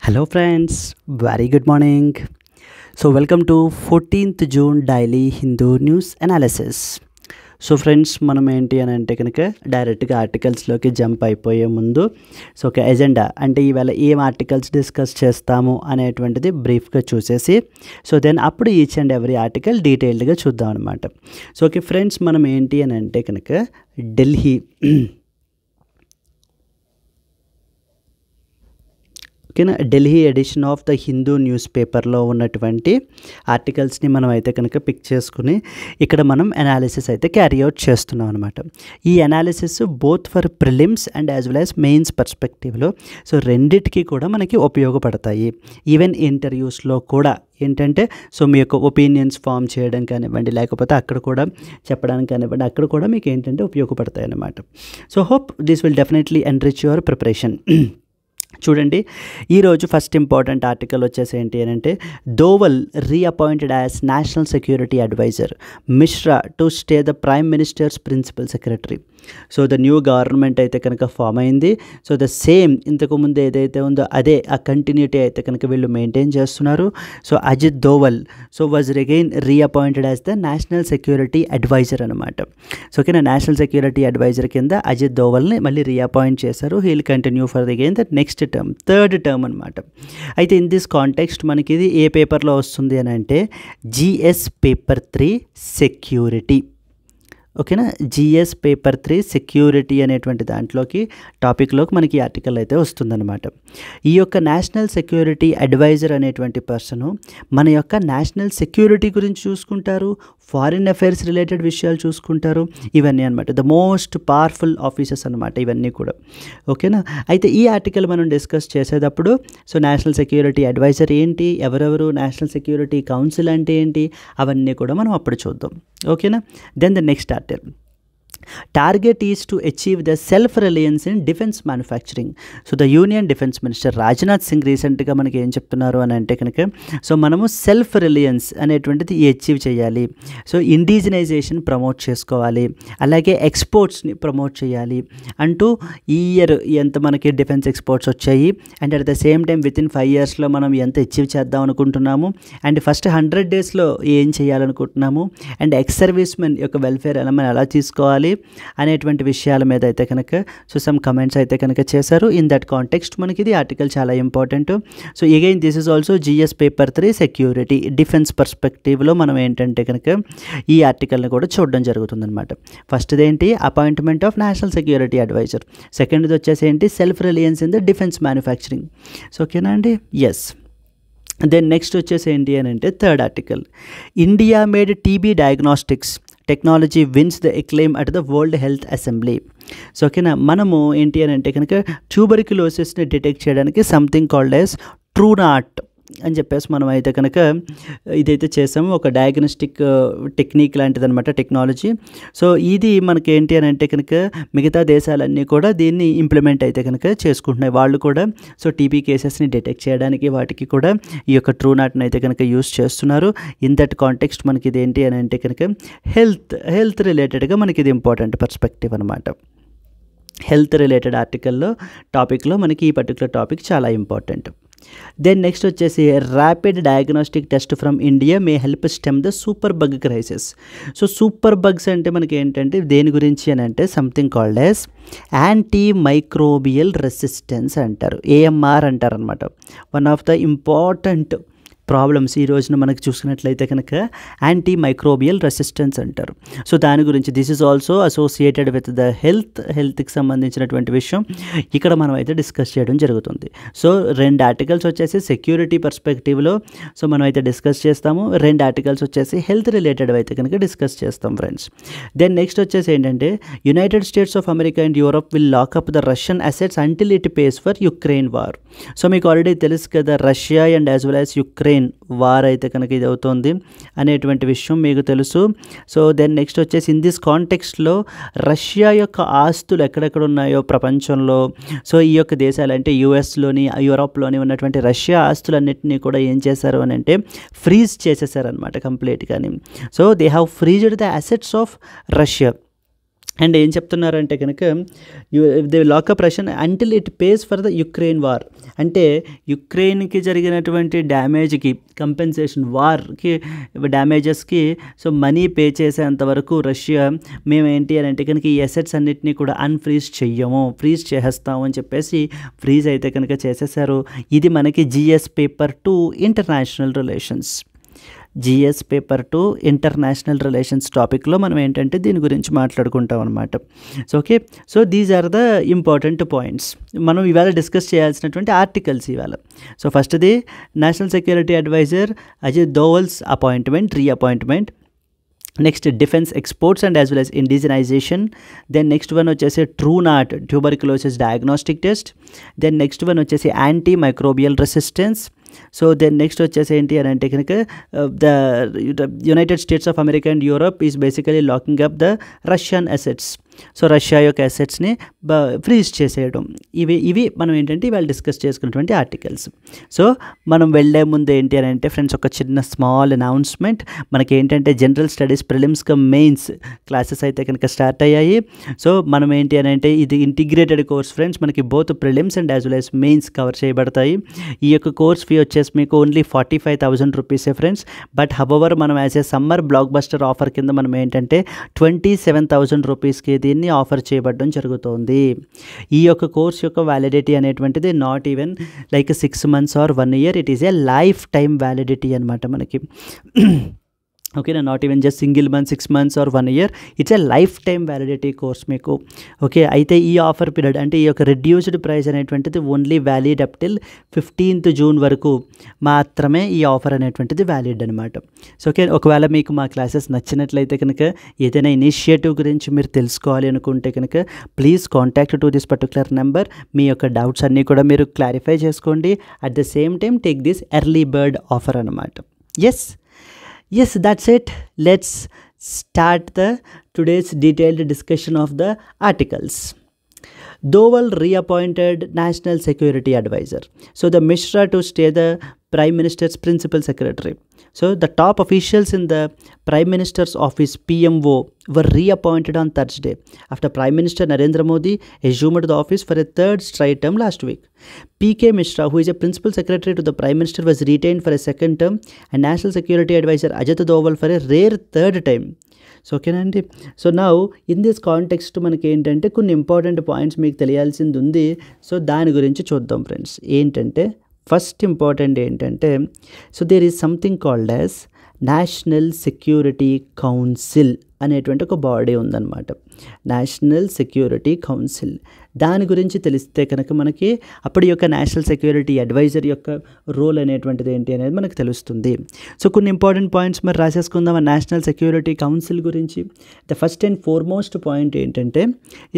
Hello friends, very good morning. So welcome to 14th June daily Hindu news analysis. So friends మనం ఏంటి అని అంటే కనుక డైరెక్ట్గా ఆర్టికల్స్లోకి జంప్ అయిపోయే ముందు ఒక ఎజెండా అంటే ఈవేళ ఏం ఆర్టికల్స్ డిస్కస్ చేస్తాము అనేటువంటిది బ్రీఫ్గా చూసేసి దెన్ అప్పుడు ఈచ్ అండ్ ఎవ్రీ ఆర్టికల్ డీటెయిల్డ్గా చూద్దాం అనమాట. ఓకే ఫ్రెండ్స్, మనం ఏంటి అని అంటే కనుక ఢిల్లీ ఓకేనా Delhi edition of the Hindu news పేపర్లో ఉన్నటువంటి ఆర్టికల్స్ని మనం అయితే కనుక పిక్ చేసుకుని ఇక్కడ మనం అనాలిసిస్ అయితే క్యారీ అవుట్ చేస్తున్నాం అనమాట. ఈ analysis both for prelims and as well as mains పర్స్పెక్టివ్లో రెండిటికి కూడా మనకి ఉపయోగపడతాయి. ఈవెన్ ఇంటర్వ్యూస్లో కూడా ఏంటంటే మీ యొక్క ఒపీనియన్స్ ఫామ్ చేయడం కానివ్వండి, లేకపోతే అక్కడ కూడా చెప్పడానికి కానివ్వండి, అక్కడ కూడా మీకు ఏంటంటే ఉపయోగపడతాయి అన్నమాట. Hope this will definitely enrich your preparation. చూడండి, ఈరోజు ఫస్ట్ ఇంపార్టెంట్ ఆర్టికల్ వచ్చేసి ఏంటి అని అంటే Doval reappointed as national security advisor, Mishra to stay the prime minister's principal secretary. The new government అయితే కనుక ఫామ్ అయింది. ద సేమ్ ఇంతకుముందు ఏదైతే ఉందో అదే ఆ కంటిన్యూటీ అయితే కనుక వీళ్ళు మెయింటైన్ చేస్తున్నారు. Ajit Doval was again reappointed as the national security advisor అనమాట. ఓకేనా, నేషనల్ సెక్యూరిటీ అడ్వైజర్ కింద అజిత్ దోవల్ని మళ్ళీ రీఅపాయింట్ చేశారు. He'll continue for again the next term, third term అనమాట. అయితే ఇన్ దిస్ కాంటెక్స్ట్ మనకి ఇది ఏ పేపర్లో వస్తుంది అని అంటే జిఎస్ పేపర్ 3 సెక్యూరిటీ. ఓకేనా, జిఎస్ పేపర్ 3 సెక్యూరిటీ అనేటువంటి దాంట్లోకి టాపిక్లోకి మనకి ఆర్టికల్ అయితే వస్తుందన్నమాట. ఈ యొక్క నేషనల్ సెక్యూరిటీ అడ్వైజర్ అనేటువంటి పర్సను మన యొక్క నేషనల్ సెక్యూరిటీ గురించి చూసుకుంటారు, ఫారిన్ అఫైర్స్ రిలేటెడ్ విషయాలు చూసుకుంటారు, ఇవన్నీ అనమాట. ద మోస్ట్ పవర్ఫుల్ ఆఫీసర్స్ అనమాట ఇవన్నీ కూడా. ఓకేనా, అయితే ఈ ఆర్టికల్ మనం డిస్కస్ చేసేటప్పుడు నేషనల్ సెక్యూరిటీ అడ్వైజర్ ఏంటి, ఎవరెవరు, నేషనల్ సెక్యూరిటీ కౌన్సిల్ అంటే ఏంటి, అవన్నీ కూడా మనం అప్పుడు చూద్దాం. ఓకేనా, then the next target is to achieve the self reliance in defence manufacturing. The union defence minister Rajnath Singh రీసెంట్గా మనకి ఏం చెప్తున్నారు అని అంటే కనుక మనము సెల్ఫ్ రిలయన్స్ అనేటువంటిది అచీవ్ చేయాలి. ఇండిజినైజేషన్ ప్రమోట్ చేసుకోవాలి, అలాగే ఎక్స్పోర్ట్స్ని ప్రమోట్ చేయాలి అంటూ ఈ ఇయర్ ఎంత మనకి డిఫెన్స్ ఎక్స్పోర్ట్స్ వచ్చాయి and at the same time with in 5 yearsలో మనం ఎంత అచీవ్ చేద్దాం అనుకుంటున్నాము అండ్ ఫస్ట్ 100 daysలో ఏం చేయాలనుకుంటున్నాము అండ్ ఎక్స్ సర్వీస్ మెన్ యొక్క వెల్ఫేర్ ఎలా మనం ఎలా తీసుకోవాలి అనేటువంటి విషయాల మీద అయితే కనుక సమ్ కమెంట్స్ అయితే కనుక చేశారు. ఇన్ దట్ కాంటెక్స్ట్ మనకి ఇది ఆర్టికల్ చాలా important. Again this is also GS paper 3 security defence పర్స్పెక్టివ్లో మనం ఏంటంటే కనుక ఈ ఆర్టికల్ని కూడా చూడడం జరుగుతుందన్నమాట. ఫస్ట్ది ఏంటి, appointment of national security adviser. సెకండ్ది వచ్చేసి ఏంటి, self reliance in the defence manufacturing. ఓకేనా అండి, ఎస్. దెన్ నెక్స్ట్ వచ్చేసి ఏంటి అని అంటే third article, India made TB diagnostics technology wins the acclaim at the World health Assembly. ఓకేనా, మనము ఏంటి అని అంటే కనుక ట్యూబర్క్యులోసిస్ని డిటెక్ట్ చేయడానికి సంథింగ్ కాల్డ్ యాజ్ ట్రూనాట్ అని చెప్పేసి మనం అయితే కనుక ఇదైతే చేసాము. ఒక డయాగ్నోస్టిక్ టెక్నిక్ లాంటిది అనమాట, టెక్నాలజీ. ఇది మనకి ఏంటి అని అంటే కనుక మిగతా దేశాలన్నీ కూడా దీన్ని ఇంప్లిమెంట్ అయితే కనుక చేసుకుంటున్నాయి. వాళ్ళు కూడా టీబీ కేసెస్ని డిటెక్ట్ చేయడానికి వాటికి కూడా ఈ యొక్క ట్రూనాట్ని అయితే కనుక యూస్ చేస్తున్నారు. ఇన్ దట్ కాంటెక్స్ట్ మనకి ఇది ఏంటి అని అంటే కనుక హెల్త్ రిలేటెడ్గా మనకి ఇది ఇంపార్టెంట్ పర్స్పెక్టివ్ అనమాట. హెల్త్ రిలేటెడ్ టాపిక్లో మనకి ఈ పర్టికులర్ టాపిక్ చాలా ఇంపార్టెంట్. దెన్ నెక్స్ట్ వచ్చేసి rapid diagnostic test from India may help stem the super bug crisis. Super bugs అంటే మనకి ఏంటంటే దేని గురించి అని అంటే something called as anti microbial resistance అంటారు, ఏఎంఆర్ అంటారు అనమాట. One of the important problems ఈ రోజున మనకి చూసుకున్నట్లయితే కనుక యాంటీ మైక్రోబియల్ రెసిస్టెన్స్ అంటారు. దాని గురించి this is also associated with the హెల్త్కి సంబంధించినటువంటి విషయం ఇక్కడ మనం అయితే డిస్కస్ చేయడం జరుగుతుంది. 2 ఆర్టికల్స్ వచ్చేసి సెక్యూరిటీ పర్స్పెక్టివ్లో మనం అయితే డిస్కస్ చేస్తాము, 2 ఆర్టికల్స్ వచ్చేసి హెల్త్ రిలేటెడ్ అయితే కనుక డిస్కస్ చేస్తాం ఫ్రెండ్స్. దెన్ నెక్స్ట్ వచ్చేసి ఏంటంటే united states of america and europe will lock up the russian assets until it pays for ukraine war. మీకు ఆల్రెడీ తెలుసు కదా, Russia and as well as Ukraine war అయితే కనుక ఇది అవుతుంది అనేటువంటి విషయం మీకు తెలుసు. దెన్ నెక్స్ట్ వచ్చేసి ఇన్ దిస్ కాంటెక్స్ట్లో రష్యా యొక్క ఆస్తులు ఎక్కడెక్కడ ఉన్నాయో ప్రపంచంలో ఈ యొక్క దేశాలు అంటే యుఎస్లోని యూరోప్లోని ఉన్నటువంటి రష్యా ఆస్తులన్నింటినీ కూడా ఏం చేశారు అని అంటే ఫ్రీజ్ చేసేసారనమాట కంప్లీట్గాని. They have freezed the assets of Russia. And ఏం చెప్తున్నారంటే కనుక they lock up Russian until it pays for the Ukraine war. అంటే యుక్రెయిన్కి జరిగినటువంటి డ్యామేజ్కి కంపెన్సేషన్, వార్కి డ్యామేజెస్కి సో మనీ పే చేసేంత వరకు రష్యా మేమేంటి అని అంటే కనుక ఈ అసెట్స్ అన్నిటినీ కూడా అన్ఫ్రీజ్ చెయ్యము, ఫ్రీజ్ చేసేస్తాము అని చెప్పేసి ఫ్రీజ్ అయితే కనుక చేసేసారు. ఇది మనకి GS paper 2 international relations. GS paper 2 international relations టాపిక్లో మనం ఏంటంటే దీని గురించి మాట్లాడుకుంటాం అనమాట. So okay, so these are the important points. మనం ఇవాళ డిస్కస్ చేయాల్సినటువంటి ఆర్టికల్స్ ఇవాళ. సో ఫస్ట్ది national security adviser Ajit Doval's appointment, reappointment. Next defence exports and as well as indigenisation. Then next one వచ్చేసి Truenat tuberculosis diagnostic test. Then next one వచ్చేసి anti microbial resistance. So then next వచ్చేసి ఏంటి అని అంటే కనుక the United states of america and Europe is basically locking up the russian assets. So Russia యొక్క అసెట్స్ని freeze చేసేయడం. ఇవి మనం ఏంటంటే ఇవాళ డిస్కస్ చేసుకున్నటువంటి ఆర్టికల్స్. సో మనం వెళ్ళే ముందు ఏంటి అని అంటే ఫ్రెండ్స్ ఒక చిన్న స్మాల్ అనౌన్స్మెంట్. మనకి ఏంటంటే general studies prelims come mains classes అయితే కనుక స్టార్ట్ అయ్యాయి. సో మనం ఏంటి అని అంటే ఇది ఇంటిగ్రేటెడ్ కోర్స్ ఫ్రెండ్స్. మనకి both prelims and as well as mains cover చేయబడతాయి. ఈ యొక్క కోర్స్ ఫీ వచ్చేసి మీకు ఓన్లీ 45,000 రూపీసే ఫ్రెండ్స్. బట్ హవర్ మనం as a summer block buster offer కింద మనం ఏంటంటే 27,000 రూపీస్కి దీన్ని ఆఫర్ చేయబడడం జరుగుతుంది. ఈ యొక్క కోర్స్ యొక్క వ్యాలిడిటీ అనేటువంటిది not even like 6 months or 1 year, it is a life time validity అనమాట మనకి. ఓకేనా, not even just single month 6 months or 1 year, it's a life time validity course మీకు. ఓకే, అయితే ఈ ఆఫర్ పీరియడ్ అంటే ఈ యొక్క రెడ్యూస్డ్ ప్రైస్ అనేటువంటిది only valid up till 15th June వరకు మాత్రమే ఈ ఆఫర్ అనేటువంటిది వ్యాలిడ్ అనమాట. సో ఓకే, ఒకవేళ మీకు మా క్లాసెస్ నచ్చినట్లయితే కనుక ఏదైనా ఇనిషియేటివ్ గురించి మీరు తెలుసుకోవాలి అనుకుంటే కనుక please contact to this particular number. మీ యొక్క డౌట్స్ అన్నీ కూడా మీరు క్లారిఫై చేసుకోండి. At the same time take this early bird offer అనమాట. Yes, that's it. Let's start the today's detailed discussion of the articles. Doval reappointed National Security Advisor. So the Mishra to stay the Prime Minister's Principal Secretary. So the top officials in the Prime Minister's office PMO were reappointed on Thursday after Prime Minister Narendra Modi assumed the office for a third straight term last week. PK Mishra, who is a Principal Secretary to the Prime Minister, was retained for a second term, and National Security Advisor Ajit Doval for a rare third time. So ఓకేనండి. So now in this context మనకి ఏంటంటే కొన్ని important points మీకు తెలియాల్సింది ఉంది. So దాని గురించి చూద్దాం friends. ఏంటంటే ఫస్ట్ ఇంపార్టెంట్ ఏంటంటే so there is something called as national security council అనేటువంటి ఒక బాడీ ఉందన్నమాట. నేషనల్ సెక్యూరిటీ కౌన్సిల్ దాని గురించి తెలిస్తే కనుక మనకి అప్పటి యొక్క నేషనల్ సెక్యూరిటీ అడ్వైజర్ యొక్క రోల్ అనేటువంటిది ఏంటి అనేది మనకు తెలుస్తుంది. సో కొన్ని ఇంపార్టెంట్ పాయింట్స్ మరి రాసేసుకుందాం ఆ నేషనల్ సెక్యూరిటీ కౌన్సిల్ గురించి. The first and foremost point ఏంటంటే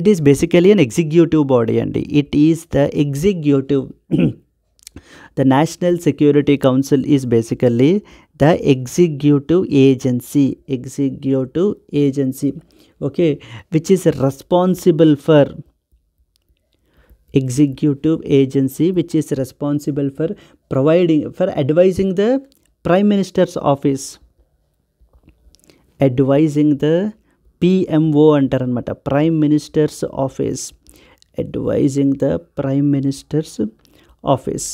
it is basically an executive body అండి. It is the executive. The National Security Council is basically the executive agency, okay, which is responsible for providing, for advising the Prime Minister's office, advising the PMO అంటారు అనమాట, Prime Minister's office, advising the Prime Minister's office.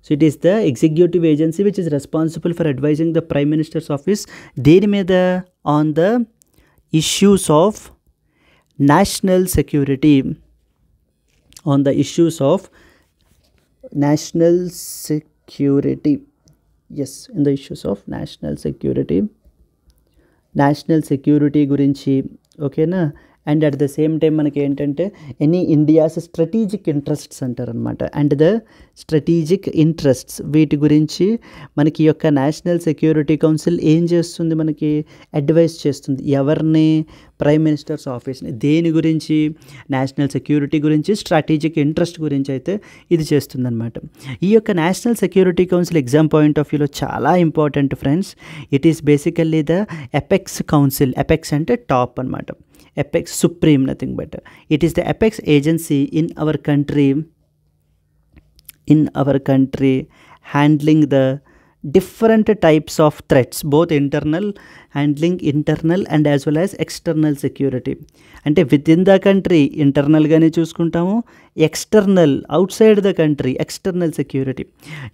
So it is the executive agency which is responsible for advising the Prime Minister's office దేని మీద on the issues of national security, on the issues of national security. Yes, in the issues of national security గురించి. ఓకేనా. And at the same time మనకి ఏంటంటే any India's strategic interests అంటారనమాట. And the strategic interests వీటి గురించి మనకి యొక్క national security council ఏం చేస్తుంది, మనకి అడ్వైస్ చేస్తుంది. ఎవరిని? ప్రైమ్ మినిస్టర్స్ ఆఫీస్ని. దేని గురించి? నేషనల్ సెక్యూరిటీ గురించి, స్ట్రాటజిక్ ఇంట్రెస్ట్ గురించి అయితే ఇది చేస్తుందన్నమాట. ఈ యొక్క national security council exam point of వ్యూలో చాలా important friends. It is basically the apex council. Apex అంటే టాప్ అనమాట. Apex, supreme, nothing better. It is the apex agency in our country handling the different types of threats, both handling internal and as well as external security. అంటే with in the country ఇంటర్నల్గానే చూసుకుంటాము, external outside the country external security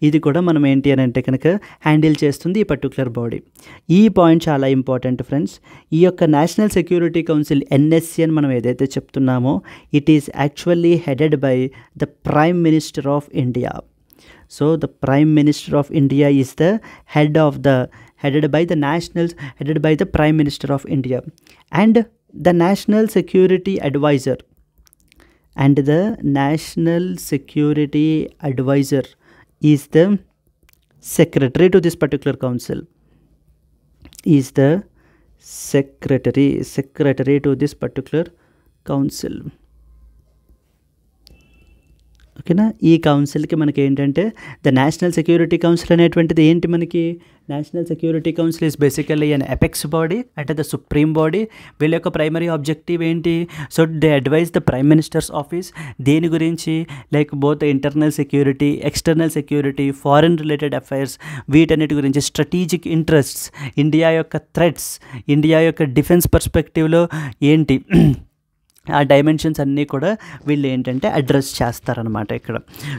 ఇది కూడా మనం ఏంటి అని అంటే కనుక handle చేస్తుంది ఈ పర్టికులర్ బాడీ. ఈ పాయింట్ చాలా ఇంపార్టెంట్ ఫ్రెండ్స్. ఈ యొక్క నేషనల్ సెక్యూరిటీ కౌన్సిల్ ఎన్ఎస్సి అని మనం ఏదైతే చెప్తున్నామో it is actually headed by the prime minister of India. So the Prime Minister of India is the headed by the Prime Minister of India, and the National Security Advisor is the secretary to this particular council, is the secretary to this particular council. ఓకేనా. ఈ కౌన్సిల్కి మనకి ఏంటంటే the national security council అనేటువంటిది ఏంటి, మనకి national security council is basically an apex body అంటే the supreme body. వీళ్ళ యొక్క ప్రైమరీ ఆబ్జెక్టివ్ ఏంటి, so they advise the prime minister's office దేని గురించి, like both internal security, external security, foreign related affairs, వీటన్నిటి గురించి, స్ట్రాటజిక్ ఇంట్రెస్ట్స్, ఇండియా యొక్క threats, India యొక్క డిఫెన్స్ పర్స్పెక్టివ్లో ఏంటి ఆ డైమెన్షన్స్ అన్నీ కూడా వీళ్ళు ఏంటంటే అడ్రస్ చేస్తారనమాట ఇక్కడ.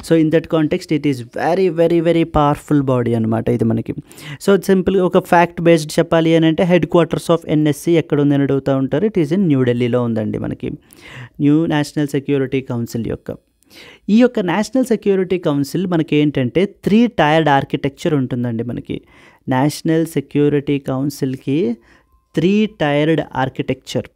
So in that context it is very very very powerful body అనమాట ఇది మనకి. సో సింపుల్గా ఒక ఫ్యాక్ట్ బేస్డ్ చెప్పాలి అని అంటే హెడ్ క్వార్టర్స్ ఆఫ్ ఎన్ఎస్సి ఎక్కడ ఉందని అడుగుతూ ఉంటారు. ఇట్ ఈస్ ఇన్ న్యూఢిల్లీలో ఉందండి మనకి న్యూ నేషనల్ సెక్యూరిటీ కౌన్సిల్ యొక్క. ఈ యొక్క నేషనల్ సెక్యూరిటీ కౌన్సిల్ మనకి ఏంటంటే 3 టైర్డ్ ఆర్కిటెక్చర్ ఉంటుందండి మనకి. నేషనల్ సెక్యూరిటీ కౌన్సిల్కి 3 టైర్డ్ ఆర్కిటెక్చర్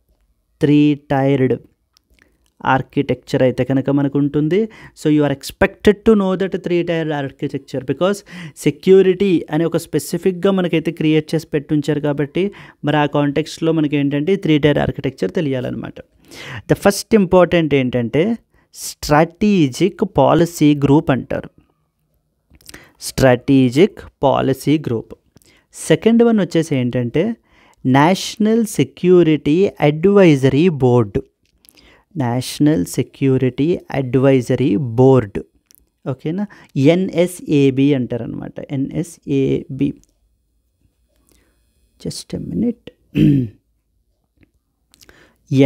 అయితే కనుక మనకు ఉంటుంది. So you are expected to know that 3 tiered architecture because security అనే ఒక స్పెసిఫిక్గా మనకైతే క్రియేట్ చేసి పెట్టుంచారు కాబట్టి మరి ఆ కాంటెక్స్ట్లో మనకి ఏంటంటే 3 టైర్ ఆర్కిటెక్చర్ తెలియాలన్నమాట. ద ఫస్ట్ ఇంపార్టెంట్ ఏంటంటే స్ట్రాటజిక్ పాలసీ గ్రూప్ అంటారు, strategic policy group. Second one వచ్చేసి ఏంటంటే national security advisory board, national security advisory board. ఓకేనా, ఎన్ఎస్ఏబి అంటారనమాట, NSAB. Just a minute,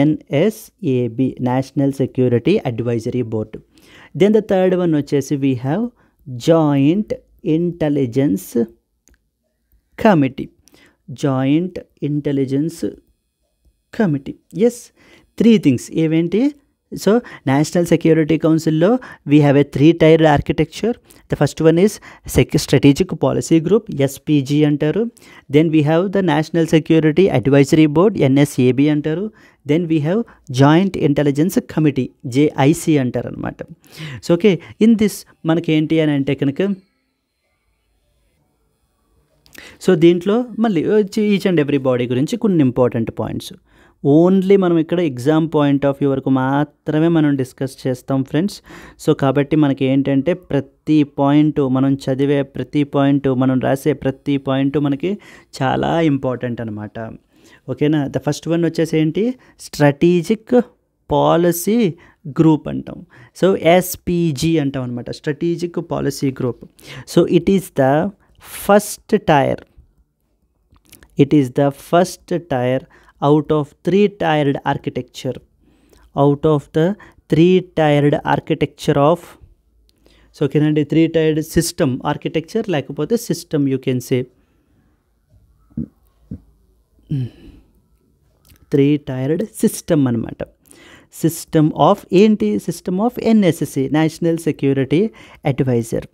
NSAB national security advisory board. Then the third one వచ్చేసి we have joint intelligence committee, joint intelligence committee. Yes, 3 things ఏవేంటి? So national security కౌన్సిల్లో we have a 3 tiered architecture. The first one is strategic policy group, SPG అంటారు. Then we have the national security advisory board, NSAB అంటారు. Then we have joint intelligence committee, JIC అంటారు అనమాట. So okay, in this మనకి ఏంటి అని అంటే కనుక so దీంట్లో మళ్ళీ ఈచ్ అండ్ ఎవ్రీ బాడీ గురించి కొన్ని ఇంపార్టెంట్ పాయింట్స్ ఓన్లీ మనం ఇక్కడ ఎగ్జామ్ పాయింట్ ఆఫ్ వ్యూ వరకు మాత్రమే మనం డిస్కస్ చేస్తాం ఫ్రెండ్స్. సో కాబట్టి మనకి ఏంటంటే ప్రతి పాయింట్ మనం చదివే ప్రతి పాయింట్ మనం రాసే ప్రతి పాయింట్ మనకి చాలా ఇంపార్టెంట్ అనమాట. ఓకేనా. ద ఫస్ట్ వన్ వచ్చేసి ఏంటి, స్ట్రాటజిక్ పాలసీ గ్రూప్ అంటాం. సో ఎస్పీజీ అంటాం అనమాట, strategic policy group. So it is the first tyre, it is the first tier out of 3 tiered architecture, out of the 3 tiered architecture of, so ఓకేనండి 3 tiered system architecture లేకపోతే system you can say 3 tiered system అనమాట. System of ఏంటి, system of NSC, national security adviser.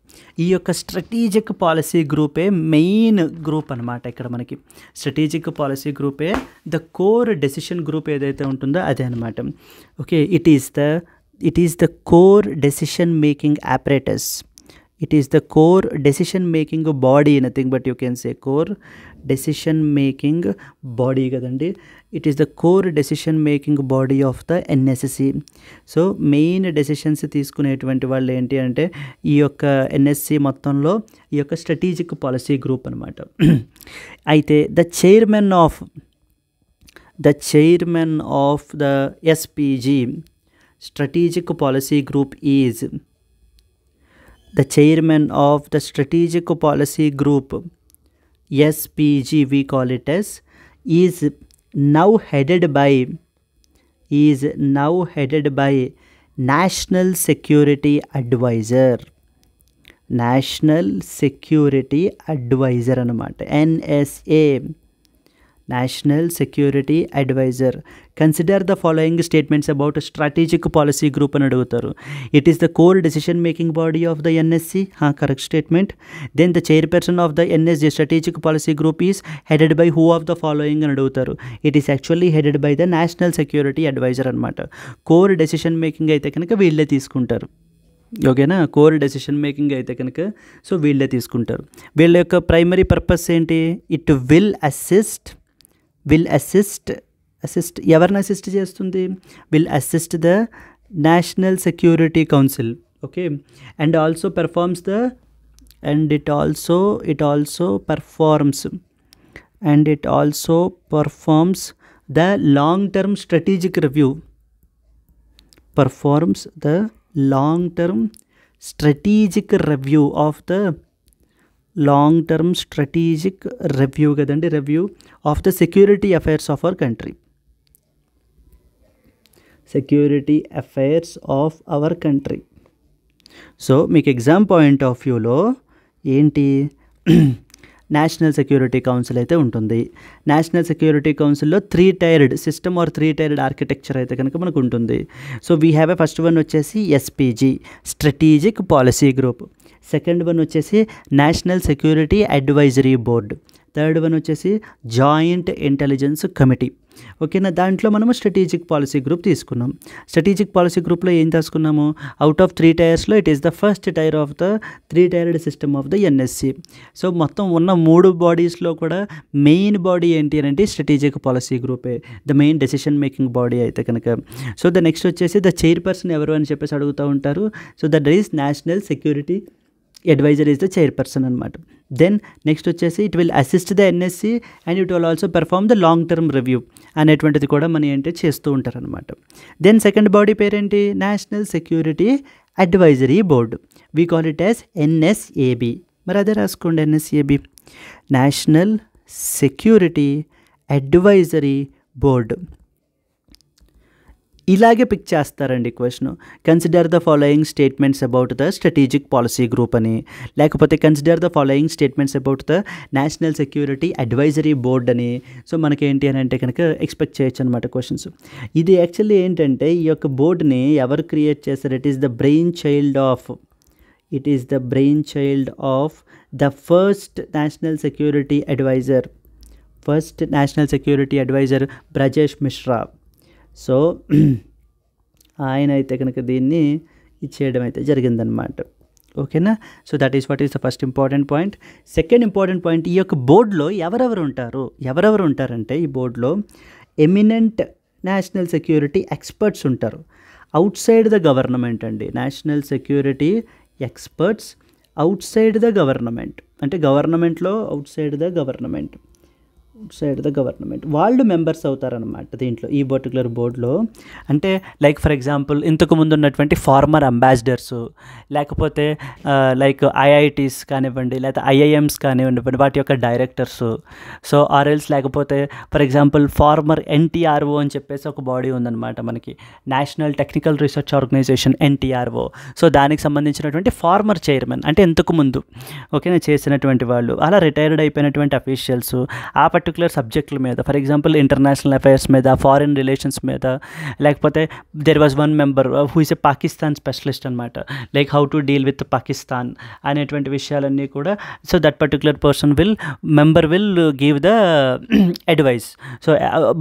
ఈ యొక్క strategic policy గ్రూపే main group అనమాట. ఇక్కడ మనకి స్ట్రాటజిక్ పాలసీ గ్రూపే ద కోర్ డెసిషన్ గ్రూప్ ఏదైతే ఉంటుందో అదే అనమాట. Okay, it is the core decision making apparatus, it is the core decision making body, nothing but you can say core decision making body kadandi. It is the core decision making body of the NSC. So main decisions తీసుకునేటువంటి వాళ్ళు ఏంటి అంటే ఈ యొక్క NSC మొత్తంలో ఈ యొక్క strategic policy group అనమాట. అయితే the chairman of the SPG strategic policy group is the chairman of the Strategic Policy Group, SPG we call it as, is now headed by National Security Advisor. National Security Advisor అన్నమాట, NSA, National Security Advisor. Consider the following statements about a strategic policy group అని అడుగుతారు. It is the core decision making body of the NSC. Correct statement. Then the chairperson of the NSC strategic policy group is headed by who of the following అని అడుగుతారు. It is actually headed by the National Security Advisor అన్నమాట. Core decision making అయితే కనుక వీళ్ళే తీసుకుంటారు. ఓకేనా, core decision making అయితే కనుక సో వీళ్ళే తీసుకుంటారు. వీళ్ళ యొక్క ప్రైమరీ పర్పస్ ఏంటి? ఇట్ విల్ అసిస్ట్ ఎవరిని అసిస్ట్ చేస్తుంది? Will assist the national security council. Okay, and also performs the it also performs the long-term strategic review. Performs the long-term strategic review of the long-term strategic review kadandi, review of the security affairs of our country. Security affairs of our country. So మీకు exam point of వ్యూలో ఏంటి, national security council అయితే ఉంటుంది. National security కౌన్సిల్లో 3 tiered system or 3 tiered architecture అయితే కనుక మనకు ఉంటుంది. So we have a first one వచ్చేసి SPG, strategic policy group. Second one వచ్చేసి national security advisory board. Third one వచ్చేసి జాయింట్ ఇంటెలిజెన్స్ కమిటీ. ఓకేనా, దాంట్లో మనము స్ట్రాటజిక్ పాలసీ గ్రూప్ తీసుకున్నాం. స్ట్రాటజిక్ పాలసీ గ్రూప్లో ఏం తీసుకున్నాము? అవుట్ ఆఫ్ 3 టైర్స్లో it is the first tier of the 3 tiered system of the NSC. So మొత్తం ఉన్న 3 బాడీస్లో కూడా మెయిన్ బాడీ ఏంటి అని అంటే స్ట్రాటజిక్ పాలసీ గ్రూపే, the main decision making body అయితే కనుక. సో ద నెక్స్ట్ వచ్చేసి ద చైర్పర్సన్ ఎవరు అని చెప్పేసి అడుగుతూ ఉంటారు. So that is national security adviser is the chairperson అనమాట. దెన్ నెక్స్ట్ వచ్చేసి it will assist the NSC and it will also perform the long term review అనేటువంటిది కూడా మన ఏంటి చేస్తూ ఉంటారనమాట. దెన్ సెకండ్ బాడీ పేరేంటి? National security advisory board. We call it as ఎన్ఎస్ఏబి. మరి అదే రాసుకోండి, ఎన్ఎస్ఏబి, నేషనల్ సెక్యూరిటీ అడ్వైజరీ బోర్డు. ఇలాగే పిక్ చేస్తారండి question. Consider the following statements about the strategic policy group అని, లేకపోతే consider the following statements about the national security advisory board అని. So మనకేంటి అని అంటే కనుక ఎక్స్పెక్ట్ చేయొచ్చు అనమాట క్వశ్చన్స్. ఇది యాక్చువల్లీ ఏంటంటే ఈ యొక్క బోర్డుని ఎవరు క్రియేట్ చేస్తారు? It is the brain child of the first national security advisor Brajesh Mishra. So ఆయన అయితే కనుక దీన్ని ఇచ్చేయడం అయితే జరిగిందనమాట. ఓకేనా, so that is what is the first important point. Second important point, ఈ యొక్క బోర్డులో ఎవరెవరు ఉంటారంటే ఈ బోర్డులో ఎమినెంట్ నేషనల్ సెక్యూరిటీ ఎక్స్పర్ట్స్ ఉంటారు. అవుట్ సైడ్ ద గవర్నమెంట్ అండి, national security experts outside the government, అంటే గవర్నమెంట్లో అవుట్ సైడ్ ద గవర్నమెంట్ వాళ్ళు మెంబర్స్ అవుతారనమాట దీంట్లో, ఈ పర్టికులర్ బోర్డులో. అంటే లైక్ ఫర్ ఎగ్జాంపుల్ ఇంతకుముందు ఉన్నటువంటి ఫార్మర్ అంబాసిడర్స్, లేకపోతే లైక్ ఐఐటీస్ కానివ్వండి, లేకపోతే ఐఐఎమ్స్ కానివ్వండి, వాటి యొక్క డైరెక్టర్స్. సో ఆర్ఎల్స్ లేకపోతే ఫర్ ఎగ్జాంపుల్ ఫార్మర్ ఎన్టీఆర్ఓ అని చెప్పేసి ఒక బాడీ ఉందన్నమాట మనకి, national technical research organisation NTRO. So దానికి సంబంధించినటువంటి ఫార్మర్ చైర్మన్ అంటే ఇంతకుముందు ఓకేనా చేసినటువంటి వాళ్ళు, అలా రిటైర్డ్ అయిపోయినటువంటి అఫీషియల్స్ ఆ పర్టికులర్ సబ్జెక్టుల మీద, ఫర్ ఎగ్జాంపుల్ ఇంటర్నేషనల్ అఫైర్స్ మీద, ఫారిన్ రిలేషన్స్ మీద, లేకపోతే there was one member who is a Pakistan specialist అనమాట, like how to deal with Pakistan అనేటువంటి విషయాలన్నీ కూడా. So that particular person member will give the advice so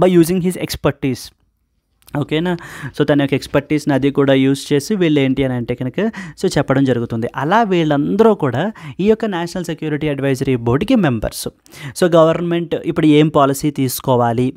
by using his expertise. ఓకేనా, సో తన యొక్క ఎక్స్పర్టీస్ని అది కూడా యూజ్ చేసి వీళ్ళు ఏంటి అని అంటే కనుక సో చెప్పడం జరుగుతుంది. అలా వీళ్ళందరూ కూడా ఈ యొక్క నేషనల్ సెక్యూరిటీ అడ్వైజరీ బోర్డుకి మెంబర్స్. సో గవర్నమెంట్ ఇప్పుడు ఏం పాలసీ తీసుకోవాలి,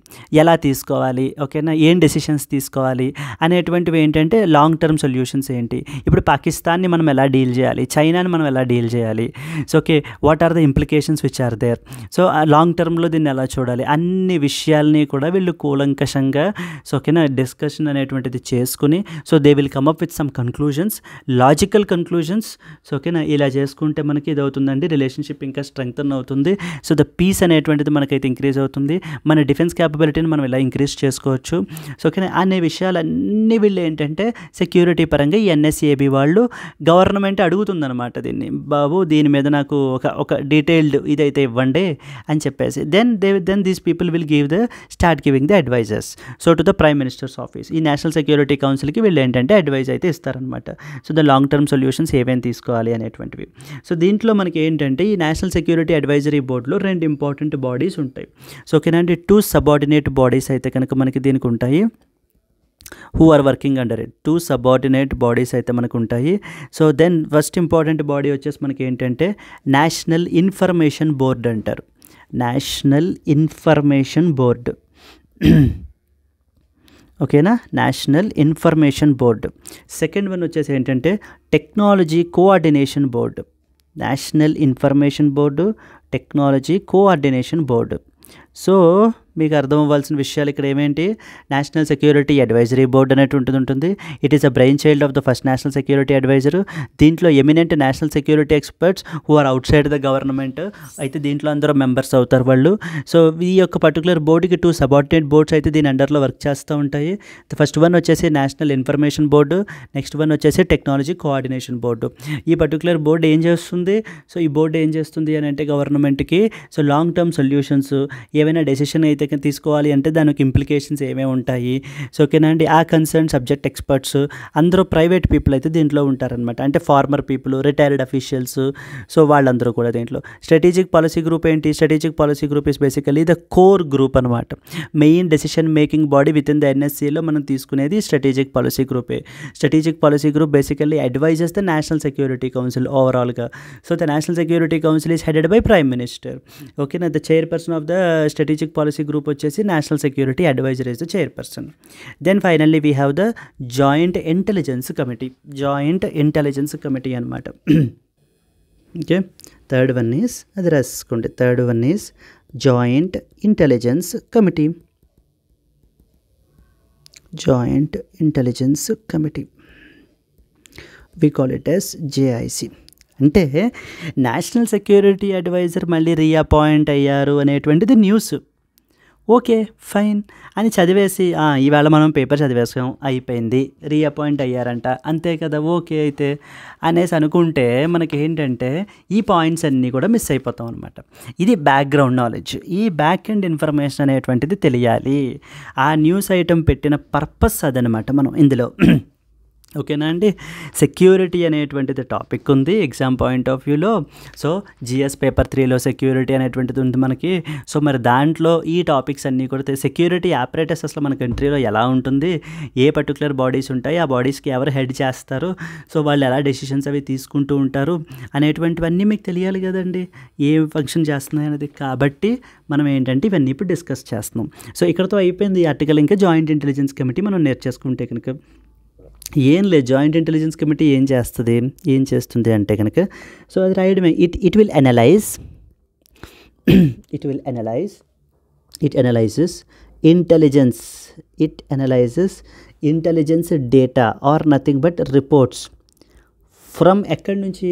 ఎలా తీసుకోవాలి, ఓకేనా, ఏం డెసిషన్స్ తీసుకోవాలి అనేటువంటివి ఏంటంటే లాంగ్ టర్మ్ సొల్యూషన్స్ ఏంటి, ఇప్పుడు పాకిస్తాన్ని మనం ఎలా డీల్ చేయాలి, చైనాని మనం ఎలా డీల్ చేయాలి, so okay what are the implications which are there, so long టర్మ్లో దీన్ని ఎలా చూడాలి, అన్ని విషయాల్ని కూడా వీళ్ళు కూలంకషంగా సో ఓకేనా డిస్కషన్ అనేటువంటిది చేసుకుని so they will come up with some conclusions, logical conclusions. So ఓకేనా, ఇలా చేసుకుంటే మనకి ఇది అవుతుందండి, రిలేషన్షిప్ ఇంకా స్ట్రెంగ్తన్ అవుతుంది. సో ద పీస్ అనేటువంటిది మనకైతే ఇంక్రీజ్ అవుతుంది, మన డిఫెన్స్ క్యాపబిలిటీని మనం ఇలా ఇంక్రీజ్ చేసుకోవచ్చు. సో ఓకేనా, అనే విషయాలన్నీ వీళ్ళు ఏంటంటే సెక్యూరిటీ పరంగా ఈ ఎన్ఎస్ఏబి వాళ్ళు గవర్నమెంట్ అడుగుతుందన్నమాట దీన్ని, బాబు దీని మీద నాకు ఒక డీటెయిల్డ్ ఇదైతే ఇవ్వండి అని చెప్పేసి. Then these people will give start giving the advises so to the prime minister's office. ఈ నేషనల్ సెక్యూరిటీ కౌన్సిల్కి వీళ్ళు ఏంటంటే అడ్వైజ్ అయితే ఇస్తారనమాట. So the long term solutions ఏమేమి తీసుకోవాలి అనేటువంటివి. సో దీంట్లో మనకి ఏంటంటే ఈ నేషనల్ సెక్యూరిటీ అడ్వైజరీ బోర్డులో 2 ఇంపార్టెంట్ బాడీస్ ఉంటాయి. సో ఓకేనండి, 2 సబార్డినేట్ బాడీస్ అయితే కనుక మనకి దీనికి ఉంటాయి, who are working under it. 2 subordinate bodies అయితే మనకు ఉంటాయి. So then first important body వచ్చేసి మనకి ఏంటంటే నేషనల్ ఇన్ఫర్మేషన్ బోర్డ్ అంటారు, నేషనల్ ఇన్ఫర్మేషన్ బోర్డు. ఓకేనా, national information board. Second one వచ్చేసి ఏంటంటే technology coordination board, national information board, technology coordination board. So మీకు అర్థం అవ్వాల్సిన విషయాలు ఇక్కడ ఏమేంటి, నేషనల్ సెక్యూరిటీ అడ్వైజరీ బోర్డ్ అనేటువంటిది ఉంటుంది. It is a brain child of the first national security advisor. దీంట్లో eminent national security experts who are outside the government అయితే దీంట్లో అందరూ మెంబర్స్ అవుతారు వాళ్ళు. సో ఈ యొక్క పర్టికులర్ బోర్డుకి 2 సబార్డినేట్ బోర్డ్స్ అయితే దీని అండర్లో వర్క్ చేస్తూ ఉంటాయి. ద ఫస్ట్ వన్ వచ్చేసి national information board, next one వచ్చేసి టెక్నాలజీ కోఆర్డినేషన్ బోర్డు. ఈ పర్టికులర్ బోర్డు ఏం చేస్తుంది, సో ఈ బోర్డు ఏం చేస్తుంది అని అంటే గవర్నమెంట్కి సో లాంగ్ టర్మ్ సొల్యూషన్స్ ఏవైనా డెసిషన్ అయితే తీసుకోవాలి అంటే దానికి ఇంప్లికేషన్స్ ఏమేమి ఉంటాయి. సో ఓకేనా అండి, ఆ కన్సర్న్ సబ్జెక్ట్ ఎక్స్పర్ట్స్ అందరూ ప్రైవేట్ పీపుల్ అయితే దీంట్లో ఉంటారనమాట, అంటే former people, retired officials. So వాళ్ళందరూ కూడా దీంట్లో. స్ట్రాటజిక్ పాలసీ గ్రూప్ ఏంటి, strategic policy group is basically the core group అనమాట. Main decision making body within the ఎన్ఎస్సీలో మనం తీసుకునేది స్ట్రాటజిక్ పాలసీ గ్రూపే. Strategic policy group basically advises the national security council ఓవరాల్గా. So the national security council is headed by prime minister. ఓకేనా, the chairperson of the strategic policy group వచ్చేసి national security adviser is the chairperson. Then finally we have the joint intelligence committee, joint intelligence committee అనమాట. Okay, third one is అది రాసుకోండి, third one is joint intelligence committee, joint intelligence committee, we call it as JIC. అంటే national security adviser మళ్ళీ reappoint అయ్యారు అనేటువంటిది news. Okay fine అని చదివేసి ఈవేళ మనం పేపర్ చదివేసాం అయిపోయింది, రీఅపాయింట్ అయ్యారంట అంతే కదా, ఓకే అయితే అనేసి అనుకుంటే మనకి ఏంటంటే ఈ పాయింట్స్ అన్నీ కూడా మిస్ అయిపోతాం అనమాట. ఇది బ్యాక్గ్రౌండ్ నాలెడ్జ్. ఈ బ్యాక్ ఎండ్ ఇన్ఫర్మేషన్ అనేటువంటిది తెలియాలి. ఆ న్యూస్ ఐటెం పెట్టిన పర్పస్ అదనమాట మనం ఇందులో. ఓకేనా అండి, సెక్యూరిటీ అనేటువంటిది టాపిక్ ఉంది ఎగ్జామ్ పాయింట్ ఆఫ్ వ్యూలో. సో జిఎస్ పేపర్ 3లో సెక్యూరిటీ అనేటువంటిది ఉంది మనకి. సో మరి దాంట్లో ఈ టాపిక్స్ అన్నీ కూడా సెక్యూరిటీ ఆపరేటర్స్ అసలు మన కంట్రీలో ఎలా ఉంటుంది, ఏ పర్టికులర్ బాడీస్ ఉంటాయి, ఆ బాడీస్కి ఎవరు హెడ్ చేస్తారు, సో వాళ్ళు ఎలా డెసిషన్స్ అవి తీసుకుంటూ ఉంటారు అనేటువంటివన్నీ మీకు తెలియాలి కదండి, ఏ ఫంక్షన్ చేస్తున్నాయి అనేది. కాబట్టి మనం ఏంటంటే ఇవన్నీ ఇప్పుడు డిస్కస్ చేస్తున్నాం. సో ఇక్కడతో అయిపోయింది ఈ ఆర్టికల్. ఇంకా జాయింట్ ఇంటెలిజెన్స్ కమిటీ మనం నేర్చేసుకుంటే కనుక ఏం లేదు, జాయింట్ ఇంటెలిజెన్స్ కమిటీ ఏం చేస్తుంది అంటే కనుక సో అది రాయడమే. It will analyse it analyzes intelligence data or nothing but reports from ఎక్కడి నుంచి,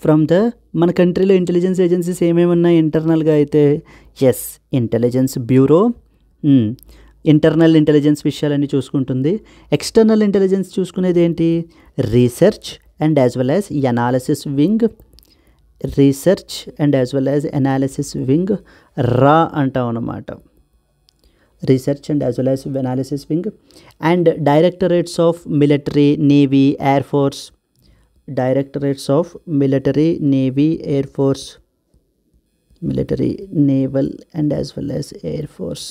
ఫ్రమ్ ద మన కంట్రీలో ఇంటెలిజెన్స్ ఏజెన్సీస్ ఏమేమి ఉన్నాయి ఇంటర్నల్గా అయితే, yes intelligence bureau internal intelligence విషయాలన్నీ చూసుకుంటుంది. ఎక్స్టర్నల్ ఇంటెలిజెన్స్ చూసుకునేది ఏంటి, research and as well as analysis wing, research and as well as analysis wing రా అంటాం అన్నమాట. Research and as well as analysis wing and directorates of military, navy, air force, directorates of military, navy, air force, military, naval and as well as air force.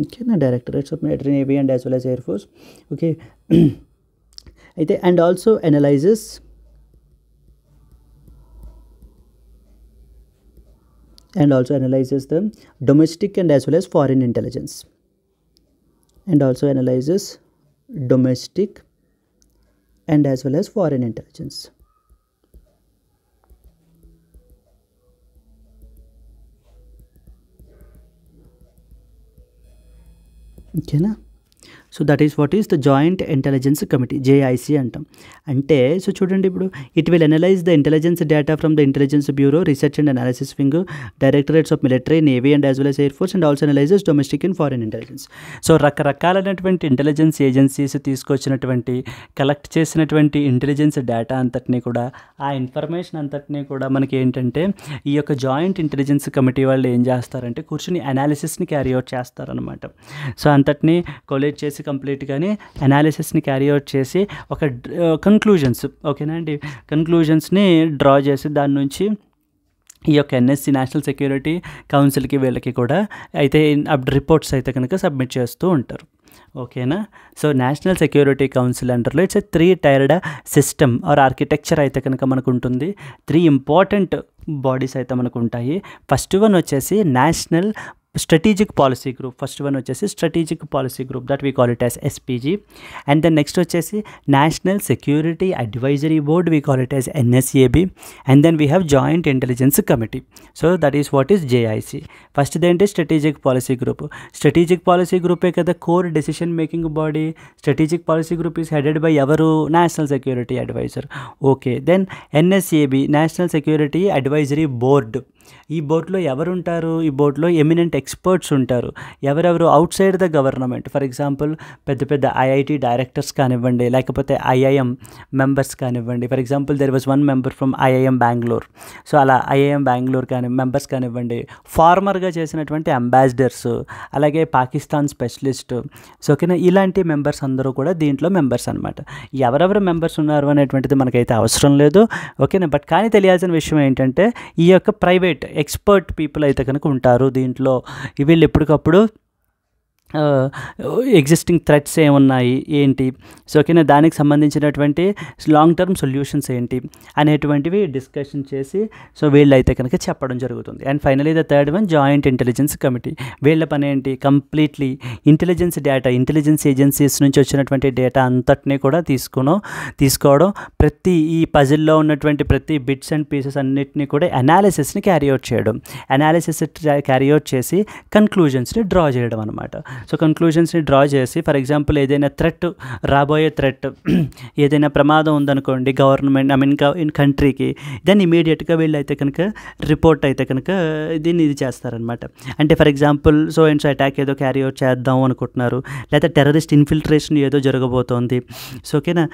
Okay నా, directorates of military, navy and as well as air force. Okay అయితే and also analyses the domestic and as well as foreign intelligence, and also analyzes domestic and as well as foreign intelligence. ఓకేనా. So that is what is the joint intelligence committee, JIC అంటాం. అంటే so చూడండి, ఇప్పుడు it will analyse the intelligence data from the intelligence bureau, research and analysis wing, directorates of military, navy and as well as air force, and also analyses domestic and foreign intelligence. So రకరకాలైనటువంటి intelligence agencies తీసుకొచ్చినటువంటి collect చేసినటువంటి intelligence data అంతటినీ కూడా, ఆ information అంతటినీ కూడా మనకి ఏంటంటే ఈ యొక్క జాయింట్ ఇంటెలిజెన్స్ కమిటీ వాళ్ళు ఏం చేస్తారంటే కూర్చుని అనాలిసిస్ని క్యారీ అవుట్ చేస్తారనమాట. సో అంతటినీ కొలేట్ చేసి కంప్లీట్గానే అనాలిసిస్ని క్యారీ అవుట్ చేసి ఒక కన్క్లూజన్స్, ఓకేనా అండి, కన్క్లూజన్స్ని డ్రా చేసి దాని నుంచి ఈ యొక్క ఎన్ఎస్సి నేషనల్ సెక్యూరిటీ కౌన్సిల్కి వీళ్ళకి కూడా అయితే రిపోర్ట్స్ అయితే కనుక సబ్మిట్ చేస్తూ ఉంటారు. ఓకేనా. సో నేషనల్ సెక్యూరిటీ కౌన్సిల్ అండర్లో its 3 tiered system or architecture అయితే కనుక మనకు ఉంటుంది. 3 ఇంపార్టెంట్ బాడీస్ అయితే మనకు ఉంటాయి. ఫస్ట్ వన్ వచ్చేసి national strategic policy group, first one వచ్చేసి strategic policy group, that we call it as SPG. And then next వచ్చేసి national security advisory board, we call it as NSAB. And then we have joint intelligence committee. So that is what is JIC. First ఏంటి strategic policy group. Strategic policy గ్రూపే కదా core decision making body. Strategic policy group is headed by ఎవరు? National security adviser. Okay. Then NSAB, national security advisory board. ఈ బోర్డులో ఎవరు ఉంటారు? ఈ బోర్డులో ఎమినెంట్ ఎక్స్పర్ట్స్ ఉంటారు. ఎవరెవరు? Out side the government. For example పెద్ద పెద్ద ఐఐటి డైరెక్టర్స్ కానివ్వండి, లేకపోతే ఐఐఎం మెంబర్స్ కానివ్వండి. For example there was one member from IIM Bengaluru. So అలా ఐఐఎం బెంగళూరు మెంబర్స్ కానివ్వండి, ఫార్మర్గా చేసినటువంటి అంబాసిడర్స్, అలాగే పాకిస్తాన్ స్పెషలిస్ట్. సో ఓకేనా, ఇలాంటి మెంబర్స్ అందరూ కూడా దీంట్లో మెంబర్స్ అనమాట. ఎవరెవరు మెంబర్స్ ఉన్నారు అనేటువంటిది మనకైతే అవసరం లేదు. ఓకేనా. బట్ కానీ తెలియాల్సిన విషయం ఏంటంటే ఈ యొక్క ప్రైవేట్ ఎక్స్పర్ట్ పీపుల్ అయితే కనుక ఉంటారు దీంట్లో. వీళ్ళు ఎప్పటికప్పుడు ఎగ్జిస్టింగ్ థ్రెట్స్ ఏమున్నాయి ఏంటి, సో ఓకేనా, దానికి సంబంధించినటువంటి లాంగ్ టర్మ్ సొల్యూషన్స్ ఏంటి అనేటువంటివి డిస్కషన్ చేసి సో వీళ్ళైతే కనుక చెప్పడం జరుగుతుంది. And finally the third one joint intelligence committee. వీళ్ళ పని ఏంటి? Completely intelligence data, intelligence agencies నుంచి వచ్చినటువంటి డేటా అంతటినీ కూడా తీసుకోవడం, ప్రతి ఈ పజిల్లో ఉన్నటువంటి ప్రతి బిట్స్ అండ్ పీసెస్ అన్నిటినీ కూడా అనాలిసిస్ని క్యారీ అవుట్ చేయడం, అనాలిసిస్ క్యారీ అవుట్ చేసి కన్క్లూజన్స్ని డ్రా చేయడం అనమాట. సో కన్క్లూజన్స్ని డ్రా చేసి ఫర్ ఎగ్జాంపుల్ ఏదైనా రాబోయే థ్రెట్ ఏదైనా ప్రమాదం ఉందనుకోండి గవర్నమెంట్ ఇన్ కంట్రీకి, దెన్ ఇమీడియట్గా వీళ్ళు అయితే కనుక రిపోర్ట్ అయితే కనుక ఇది చేస్తారనమాట. అంటే ఫర్ ఎగ్జాంపుల్ సో అటాక్ ఏదో క్యారీ అవుట్ చేద్దాం అనుకుంటున్నారు, లేదా టెర్రరిస్ట్ ఇన్ఫిల్ట్రేషన్ ఏదో జరగబోతోంది. సో ఓకేనా,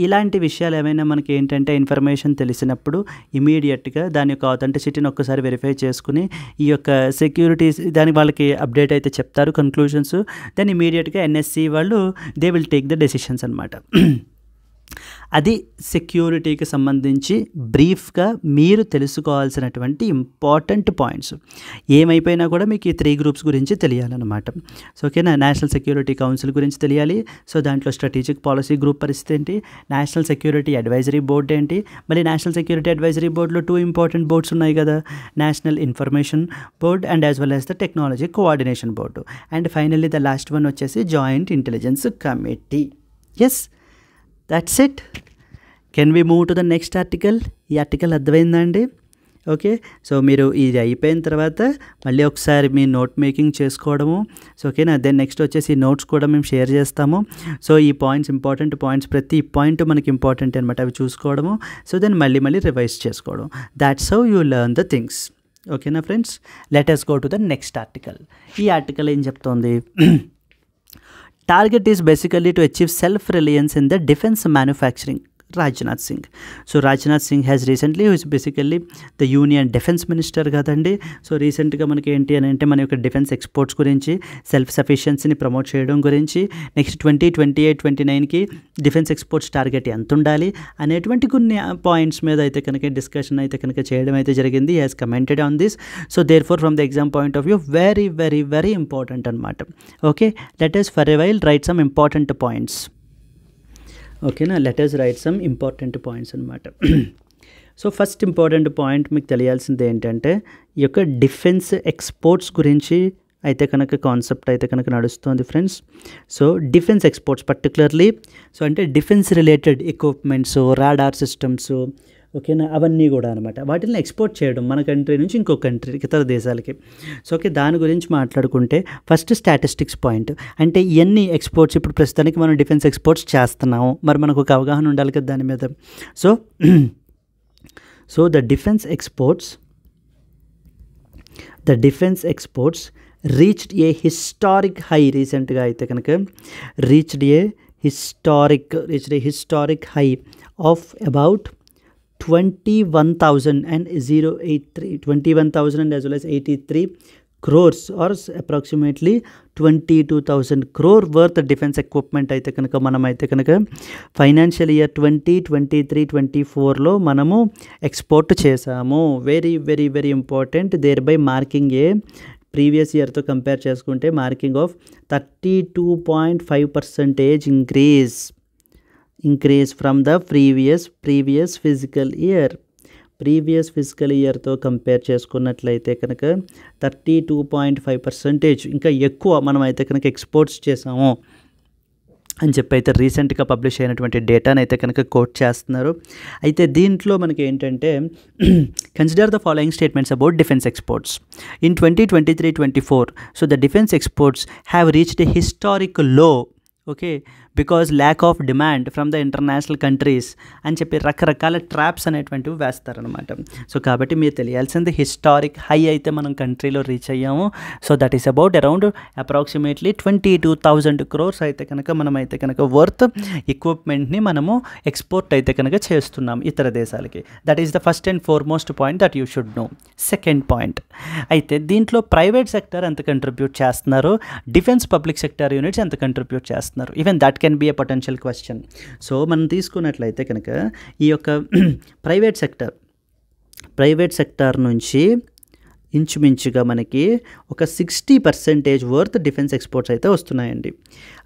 ఇలాంటి విషయాలు ఏమైనా మనకి ఏంటంటే ఇన్ఫర్మేషన్ తెలిసినప్పుడు ఇమీడియట్గా దాని యొక్క ఆథెంటిసిటీని ఒక్కసారి వెరిఫై చేసుకుని ఈ యొక్క సెక్యూరిటీస్ దానికి వాళ్ళకి అప్డేట్ అయితే చెప్తారు కన్క్లూజన్స్. దెన్ ఇమీడియట్గా ఎన్ఎస్సి వాళ్ళు they will take the decisions అనమాట. అది సెక్యూరిటీకి సంబంధించి బ్రీఫ్గా మీరు తెలుసుకోవాల్సినటువంటి ఇంపార్టెంట్ పాయింట్స్. ఏమైపోయినా కూడా మీకు ఈ 3 గ్రూప్స్ గురించి తెలియాలన్నమాట. సో ఓకేనా, నేషనల్ సెక్యూరిటీ కౌన్సిల్ గురించి తెలియాలి. సో దాంట్లో స్ట్రాటజిక్ పాలసీ గ్రూప్ పరిస్థితి ఏంటి, నేషనల్ సెక్యూరిటీ అడ్వైజరీ బోర్డ్ ఏంటి, మళ్ళీ నేషనల్ సెక్యూరిటీ అడ్వైజరీ బోర్డులో 2 ఇంపార్టెంట్ బోర్డ్స్ ఉన్నాయి కదా, national information board and as well as the technology coordination board. And finally the last one వచ్చేసి joint intelligence committee. Yes, that's it. Can we move to the next article? ఈ article అర్థమైందా అండి? Okay. So మీరు ఇది అయిపోయిన తర్వాత మళ్ళీ ఒకసారి మీ నోట్ మేకింగ్ చేసుకోవడము. సో ఓకేనా, దెన్ నెక్స్ట్ వచ్చేసి ఈ నోట్స్ కూడా మేము షేర్ చేస్తాము. సో ఈ పాయింట్స్ ఇంపార్టెంట్ పాయింట్స్, ప్రతి పాయింట్ మనకి ఇంపార్టెంట్ అనమాట, అవి చూసుకోవడము. సో దెన్ మళ్ళీ రివైజ్ చేసుకోవడం. That's how you learn the things. ఓకేనా friends, let us go to the next article. ఈ ఆర్టికల్ ఏం చెప్తోంది? Target is basically to achieve self-reliance in the defense manufacturing. Rajnath Singh. So Rajnath Singh has recently, who is basically the Union Defense Minister కదండి. So రీసెంట్గా మనకి ఏంటి అని అంటే మన యొక్క డిఫెన్స్ ఎక్స్పోర్ట్స్ గురించి, సెల్ఫ్ సఫిషియన్సీని ప్రమోట్ చేయడం గురించి, నెక్స్ట్ 2028-29కి డిఫెన్స్ ఎక్స్పోర్ట్స్ టార్గెట్ ఎంత ఉండాలి అనేటువంటి కొన్ని పాయింట్స్ మీద అయితే కనుక డిస్కషన్ అయితే కనుక చేయడం అయితే జరిగింది. He has commented on this. So therefore from the exam point of view very very very important అనమాట. Okay, let us for a while write some important points. ఓకేనా, let us write some important points అనమాట. So first important point మీకు తెలియాల్సింది ఏంటంటే ఈ యొక్క defence exports గురించి అయితే కనుక కాన్సెప్ట్ అయితే కనుక నడుస్తుంది friends. So defence exports particularly so అంటే defence related equipments, radar systems, ఓకేనా, అవన్నీ కూడా అనమాట. వాటిని ఎక్స్పోర్ట్ చేయడం మన కంట్రీ నుంచి ఇంకో కంట్రీకి, ఇతర దేశాలకి. సో ఓకే, దాని గురించి మాట్లాడుకుంటే ఫస్ట్ స్టాటిస్టిక్స్ పాయింట్ అంటే ఇవన్నీ ఎక్స్పోర్ట్స్ ఇప్పుడు ప్రస్తుతానికి మనం డిఫెన్స్ ఎక్స్పోర్ట్స్ చేస్తున్నాము, మరి మనకు ఒక అవగాహన ఉండాలి కదా దాని మీద. So the defence exports reached a historic high. రీసెంట్గా అయితే కనుక reached a historic high of about 21,083 as well as 83 crores or approximately 22,000 crore worth defense equipment అయితే కనుక మనమైతే కనుక ఫైనాన్షియల్ ఇయర్ 2023-24లో మనము ఎక్స్పోర్ట్ చేసాము. Very very very important. There by marking a previous ఇయర్తో కంపేర్ చేసుకుంటే marking of 32.5% increase from the previous physical ఇయర్తో compare చేసుకున్నట్లయితే కనుక 32.5% ఇంకా ఎక్కువ మనం అయితే కనుక ఎక్స్పోర్ట్స్ చేసాము అని చెప్పి అయితే రీసెంట్గా పబ్లిష్ అయినటువంటి డేటాను అయితే కనుక కోట్ చేస్తున్నారు. అయితే దీంట్లో మనకి ఏంటంటే consider the following statements about defence exports in 2023-24. So the defence exports have reached a historic low, okay, because lack of demand from the international countries అని చెప్పి రకరకాల ట్రాప్స్ అనేటువంటివి వేస్తారనమాట. సో కాబట్టి మీరు తెలియాల్సింది హిస్టారిక్ హై అయితే మనం కంట్రీలో రీచ్ అయ్యాము. So that is about around approximately 22,000 crores అయితే కనుక మనమైతే కనుక వర్త్ ఎక్విప్మెంట్ని మనము ఎక్స్పోర్ట్ అయితే కనుక చేస్తున్నాం ఇతర దేశాలకి. That is the first and foremost point that you should know. Second point అయితే దీంట్లో ప్రైవేట్ సెక్టర్ ఎంత కంట్రిబ్యూట్ చేస్తున్నారు, డిఫెన్స్ పబ్లిక్ సెక్టర్ యూనిట్స్ ఎంత కంట్రిబ్యూట్ చేస్తున్నారు, even that can be A potential question. So మనం తీసుకున్నట్లయితే కనుక ఈ యొక్క ప్రైవేట్ సెక్టార్ నుంచి ఇంచుమించుగా మనకి ఒక 60% వర్త్ డిఫెన్స్ ఎక్స్పోర్ట్స్ అయితే వస్తున్నాయండి.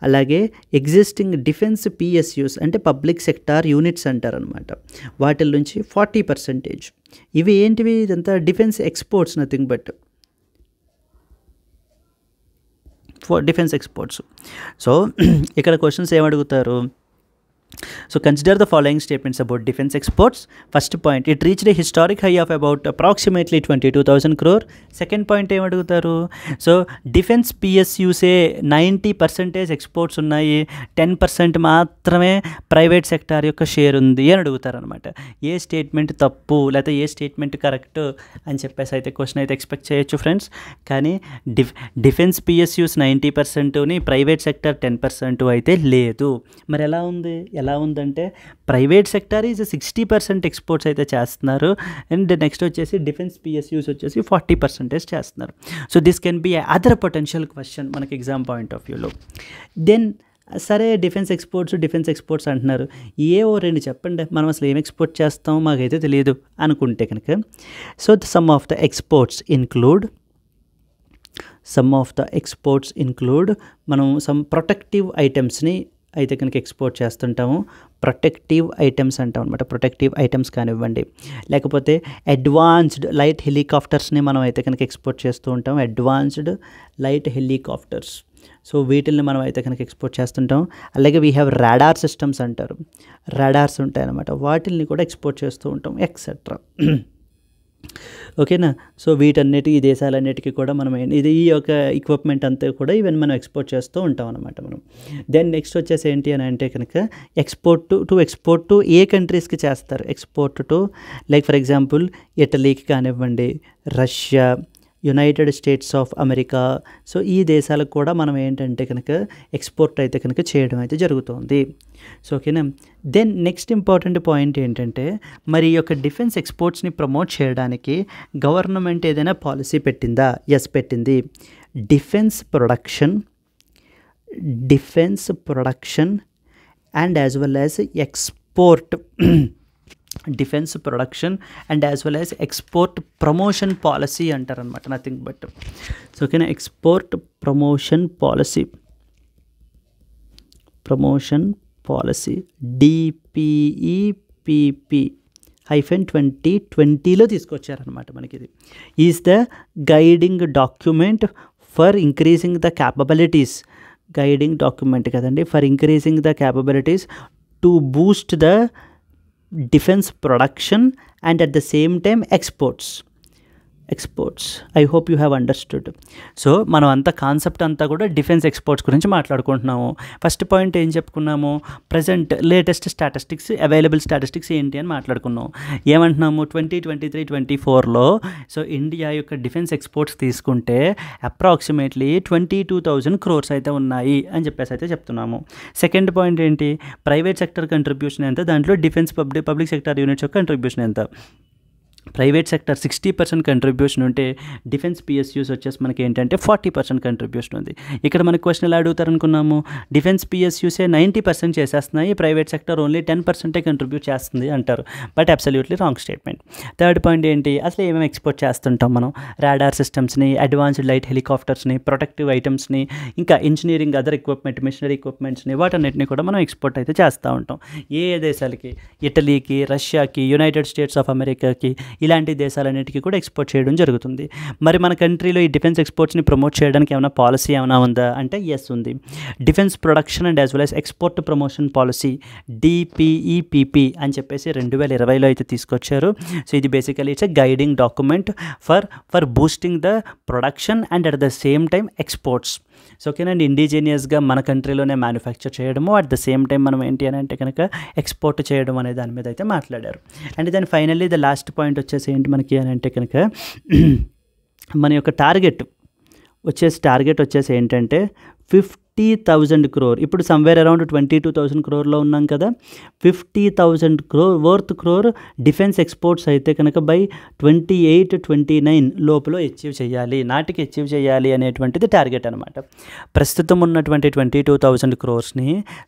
అలాగే ఎగ్జిస్టింగ్ డిఫెన్స్ పిఎస్యూస్ అంటే పబ్లిక్ సెక్టార్ యూనిట్స్ అంటారనమాట, వాటి నుంచి 40%. ఇవి ఏంటివి, ఇదంతా defence exports, nothing but for defence exports. So ఇక్కడ క్వశ్చన్స్ ఏమడుగుతారు, so consider the following statements about defence exports. First point, it reached a historic high of about approximately 22,000 crore. Second point ఏమడుగుతారు, so defence పిఎస్యూసే 90% exports ఉన్నాయి, 10% మాత్రమే private sector యొక్క share ఉంది అని అడుగుతారనమాట. ఏ statement తప్పు లేకపోతే ఏ స్టేట్మెంట్ కరెక్ట్ అని చెప్పేసి అయితే క్వశ్చన్ అయితే ఎక్స్పెక్ట్ చేయొచ్చు ఫ్రెండ్స్. కానీ డిఫెన్స్ పిఎస్యూస్ 90%ని ప్రైవేట్ సెక్టార్ 10% అయితే లేదు. మరి ఎలా ఉందంటే ప్రైవేట్ సెక్టార్ ఈజ్ 60% ఎక్స్పోర్ట్స్ అయితే చేస్తున్నారు, అండ్ నెక్స్ట్ వచ్చేసి డిఫెన్స్ పిఎస్యూస్ వచ్చేసి 40% చేస్తున్నారు. So this can be other potential question మనకి ఎగ్జామ్ పాయింట్ ఆఫ్ వ్యూలో. దెన్ సరే డిఫెన్స్ ఎక్స్పోర్ట్స్ అంటున్నారు, ఏవో రెండు చెప్పండి, మనం అసలు ఏం ఎక్స్పోర్ట్ చేస్తాం మాకైతే తెలియదు అనుకుంటే కనుక, so some of the exports include మనం సమ్ ప్రొటెక్టివ్ ఐటమ్స్ని అయితే కనుక ఎక్స్పోర్ట్ చేస్తుంటాము. ప్రొటెక్టివ్ ఐటమ్స్ అంటాం అనమాట. ప్రొటెక్టివ్ ఐటమ్స్ కానివ్వండి, లేకపోతే అడ్వాన్స్డ్ లైట్ హెలికాప్టర్స్ని మనం అయితే కనుక ఎక్స్పోర్ట్ చేస్తూ ఉంటాం. అడ్వాన్స్డ్ లైట్ హెలికాప్టర్స్, సో వీటిల్ని మనం అయితే కనుక ఎక్స్పోర్ట్ చేస్తుంటాం. అలాగే వీ హ్యావ్ రాడార్ సిస్టమ్స్ అంటారు, రాడార్స్ ఉంటాయన్నమాట, వాటిల్ని కూడా ఎక్స్పోర్ట్ చేస్తూ ఉంటాం ఎక్సెట్రా. ఓకేనా. సో ఈ దేశాలన్నిటికీ కూడా మనం ఈ యొక్క ఎక్విప్మెంట్ అంతా కూడా ఈవెన్ మనం ఎక్స్పోర్ట్ చేస్తూ ఉంటాం అనమాట మనం. దెన్ నెక్స్ట్ వచ్చేసి ఏంటి అని అంటే కనుక ఎక్స్పోర్ట్ టు ఏ కంట్రీస్కి చేస్తారు, export to like for example ఇటలీకి కానివ్వండి, Russia, United states of America. So ఈ దేశాలకు కూడా మనం ఏంటంటే కనుక ఎక్స్పోర్ట్ అయితే కనుక చేయడం అయితే జరుగుతుంది. సో ఓకేనా. దెన్ నెక్స్ట్ ఇంపార్టెంట్ పాయింట్ ఏంటంటే మరి ఈ యొక్క డిఫెన్స్ ఎక్స్పోర్ట్స్ని ప్రమోట్ చేయడానికి గవర్నమెంట్ ఏదైనా పాలసీ పెట్టిందా? ఎస్, పెట్టింది. Defence production and as well as export defence production and as well as export promotion policy అంటారనమాట, నథింగ్ బట్. సో ఓకేనా, ఎక్స్పోర్ట్ ప్రమోషన్ పాలసీ DPEPP-2020లో తీసుకొచ్చారనమాట మనకి. ఇది is the guiding document for increasing the capabilities, guiding document కదండి, for increasing the capabilities to boost the defence production and at the same time exports. I hope you have understood. So మనం అంతా concept అంతా కూడా defence exports గురించి మాట్లాడుకుంటున్నాము. First point ఏం చెప్పుకున్నాము, present latest statistics, available statistics ఏంటి అని మాట్లాడుకున్నాం. ఏమంటున్నాము, 2023-24లో సో ఇండియా యొక్క డిఫెన్స్ ఎక్స్పోర్ట్స్ తీసుకుంటే అప్రాక్సిమేట్లీ 22,000 crores అయితే ఉన్నాయి అని చెప్పేసి అయితే చెప్తున్నాము. సెకండ్ పాయింట్ ఏంటి, ప్రైవేట్ సెక్టర్ కంట్రిబ్యూషన్ ఎంత, దాంట్లో డిఫెన్స్ పబ్లిక్ సెక్టర్ యూనిట్స్ యొక్క కంట్రిబ్యూషన్ ఎంత. ప్రైవేట్ సెక్టర్ 60% కంట్రిబ్యూషన్ ఉంటే డిఫెన్స్ పిఎస్యూస్ వచ్చేసి మనకి ఏంటంటే 40% కంట్రిబ్యూషన్ ఉంది. ఇక్కడ మనకి క్వశ్చన్ ఎలా అడుగుతారు అనుకున్నాము, డిఫెన్స్ పిఎస్యూసే 90% చేసేస్తున్నాయి, ప్రైవేట్ సెక్టర్ ఓన్లీ 10% కంట్రిబ్యూట్ చేస్తుంది అంటారు. But absolutely wrong statement. Third point ఏంటి, అసలు ఏమేమి ఎక్స్పోర్ట్ చేస్తుంటాం మనం, రాడార్ సిస్టమ్స్ని, అడ్వాన్స్డ్ లైట్ హెలికాప్టర్స్ని, ప్రొటెక్టివ్ ఐటమ్స్ని, ఇంకా ఇంజనీరింగ్ అదర్ ఎక్విప్మెంట్, మిషనరీ ఎక్విప్మెంట్స్ని, వాటన్నిటిని కూడా మనం ఎక్స్పోర్ట్ అయితే చేస్తూ ఉంటాం. ఏ దేశాలకి, ఇటలీకి, రష్యాకి, యునైటెడ్ స్టేట్స్ ఆఫ్ అమెరికాకి, ఇలాంటి దేశాలన్నిటికీ కూడా ఎక్స్పోర్ట్ చేయడం జరుగుతుంది. మరి మన కంట్రీలో ఈ డిఫెన్స్ ఎక్స్పోర్ట్స్ని ప్రమోట్ చేయడానికి ఏమైనా పాలసీ ఏమైనా ఉందా అంటే ఎస్ ఉంది. Defence production and as well as export promotion policy DPEPP అని చెప్పేసి 2020లో అయితే తీసుకొచ్చారు. సో ఇది basically it's a guiding document for boosting the production and at the same time exports. So ఓకేనండి, ఇండిజినియస్గా మన కంట్రీలోనే మ్యానుఫ్యాక్చర్ చేయడము, అట్ ద సేమ్ టైం మనం ఏంటి అని అంటే కనుక ఎక్స్పోర్ట్ చేయడం అనే దాని మీద అయితే మాట్లాడారు. And then finally the last point వచ్చేసి ఏంటి మనకి అని అంటే కనుక మన యొక్క టార్గెట్ వచ్చేసి ఏంటంటే 50,000 crore. ఇప్పుడు సమ్వేర్ అరౌండ్ 22,000 crore ఉన్నాం కదా, 50,000 crore డిఫెన్స్ ఎక్స్పోర్ట్స్ అయితే కనుక బై 28-29 లోపల అచీవ్ చేయాలి అనేటువంటిది టార్గెట్ అనమాట. ప్రస్తుతం ఉన్నటువంటి 22,000 crores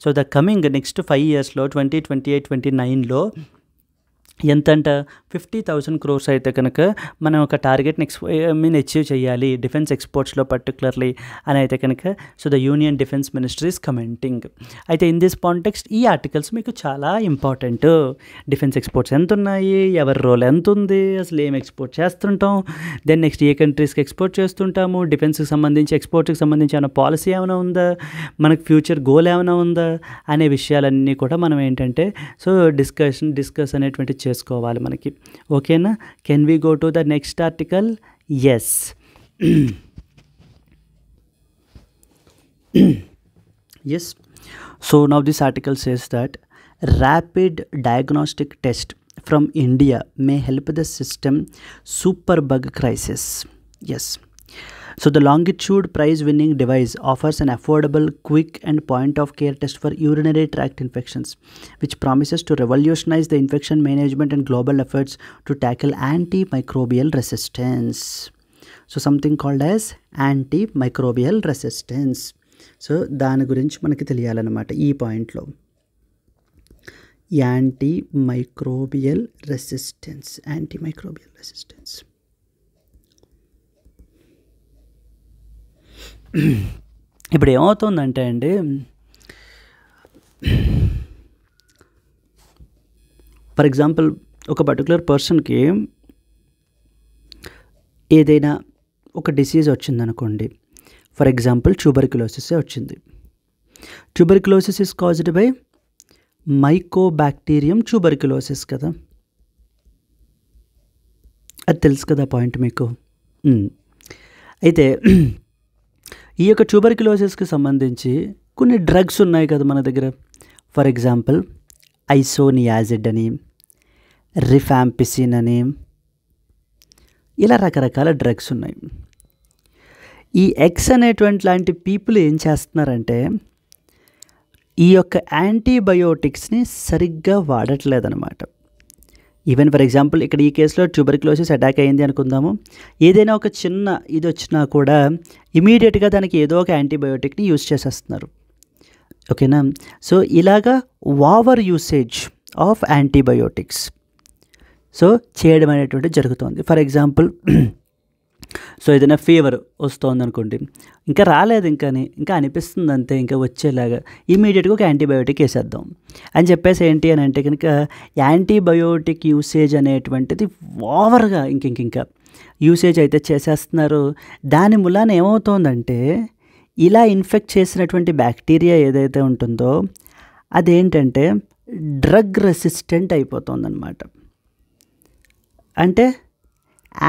so the coming next 5 yearsలో 2028-29లో ఎంతంట 50,000 crores అయితే కనుక మనం ఒక టార్గెట్ని అచీవ్ చేయాలి డిఫెన్స్ ఎక్స్పోర్ట్స్లో పర్టికులర్లీ అని అయితే కనుక so the union defence ministry is commenting. అయితే ఇన్ దిస్ కాంటెక్స్ట్ ఈ ఆర్టికల్స్ మీకు చాలా ఇంపార్టెంట్. డిఫెన్స్ ఎక్స్పోర్ట్స్ ఎంత ఉన్నాయి, ఎవరి రోల్ ఎంత ఉంది, అసలు ఏం ఎక్స్పోర్ట్ చేస్తుంటాం, దెన్ నెక్స్ట్ ఏ కంట్రీస్కి ఎక్స్పోర్ట్ చేస్తుంటాము, డిఫెన్స్కి సంబంధించి ఎక్స్పోర్ట్కి సంబంధించి ఏమైనా పాలసీ ఏమైనా ఉందా, మనకు ఫ్యూచర్ గోల్ ఏమైనా ఉందా అనే విషయాలన్నీ కూడా మనం ఏంటంటే సో డిస్కస్ అనేటువంటి చేసుకోవాలి మనకి. ఓకేనా, can we go to the next article? Yes. Yes. So now this article says that rapid diagnostic test from India may help the system superbug crisis. Yes. So the Longitude prize-winning device offers an affordable, quick and point-of-care test for urinary tract infections, which promises to revolutionize the infection management and global efforts to tackle antimicrobial resistance. So something called as antimicrobial resistance. So దాని గురించి మనకి తెలియాలన్నమాట ఈ పాయింట్లో. Antimicrobial resistance. ఇప్పుడు ఏమవుతుందంటే అండి, for example ఒక particular పర్సన్కి ఏదైనా ఒక డిసీజ్ వచ్చిందనుకోండి, ఫర్ ఎగ్జాంపుల్ ట్యూబర్క్యులోసిస్ వచ్చింది. Tuberculosis is caused by Mycobacterium tuberculosis కదా, అది తెలుసు కదా పాయింట్ మీకు. అయితే ఈ యొక్క ట్యూబర్క్యులోసిస్కి సంబంధించి కొన్ని డ్రగ్స్ ఉన్నాయి కదా మన దగ్గర. ఫర్ ఎగ్జాంపుల్ ఐసోనియాజిడ్ అని, రిఫాంపిసిన్ అని, ఇలా రకరకాల డ్రగ్స్ ఉన్నాయి. ఈ ఎక్స్ అనేటువంటి లాంటి పీపుల్ ఏం చేస్తున్నారంటే ఈ యొక్క యాంటీబయోటిక్స్ని సరిగ్గా వాడట్లేదన్నమాట. ఈవెన్ ఫర్ ఎగ్జాంపుల్ ఇక్కడ ఈ కేసులో ట్యూబర్క్యులోసిస్ అటాక్ అయింది అనుకుందాము, ఏదైనా ఒక చిన్న ఇది వచ్చినా కూడా ఇమీడియట్గా దానికి ఏదో ఒక యాంటీబయోటిక్ని యూజ్ చేసేస్తున్నారు. ఓకేనా, సో ఇలాగా over usage of antibiotics so చేయడం అనేటువంటిది జరుగుతుంది. ఫర్ ఎగ్జాంపుల్ సో ఏదైనా ఫీవర్ వస్తుంది అనుకోండి, ఇంకా రాలేదు ఇంకా అనిపిస్తుంది అంతే, ఇంకా వచ్చేలాగా ఇమీడియట్గా ఒక యాంటీబయోటిక్ వేసేద్దాం అని చెప్పేసి ఏంటి అని అంటే కనుక యాంటీబయోటిక్ యూసేజ్ అనేటువంటిది ఓవర్గా ఇంకా యూసేజ్ అయితే చేసేస్తున్నారు. దాని మూలాన ఏమవుతుందంటే ఇలా ఇన్ఫెక్ట్ చేసినటువంటి బ్యాక్టీరియా ఏదైతే ఉంటుందో అదేంటంటే డ్రగ్ రెసిస్టెంట్ అయిపోతుందన్నమాట. అంటే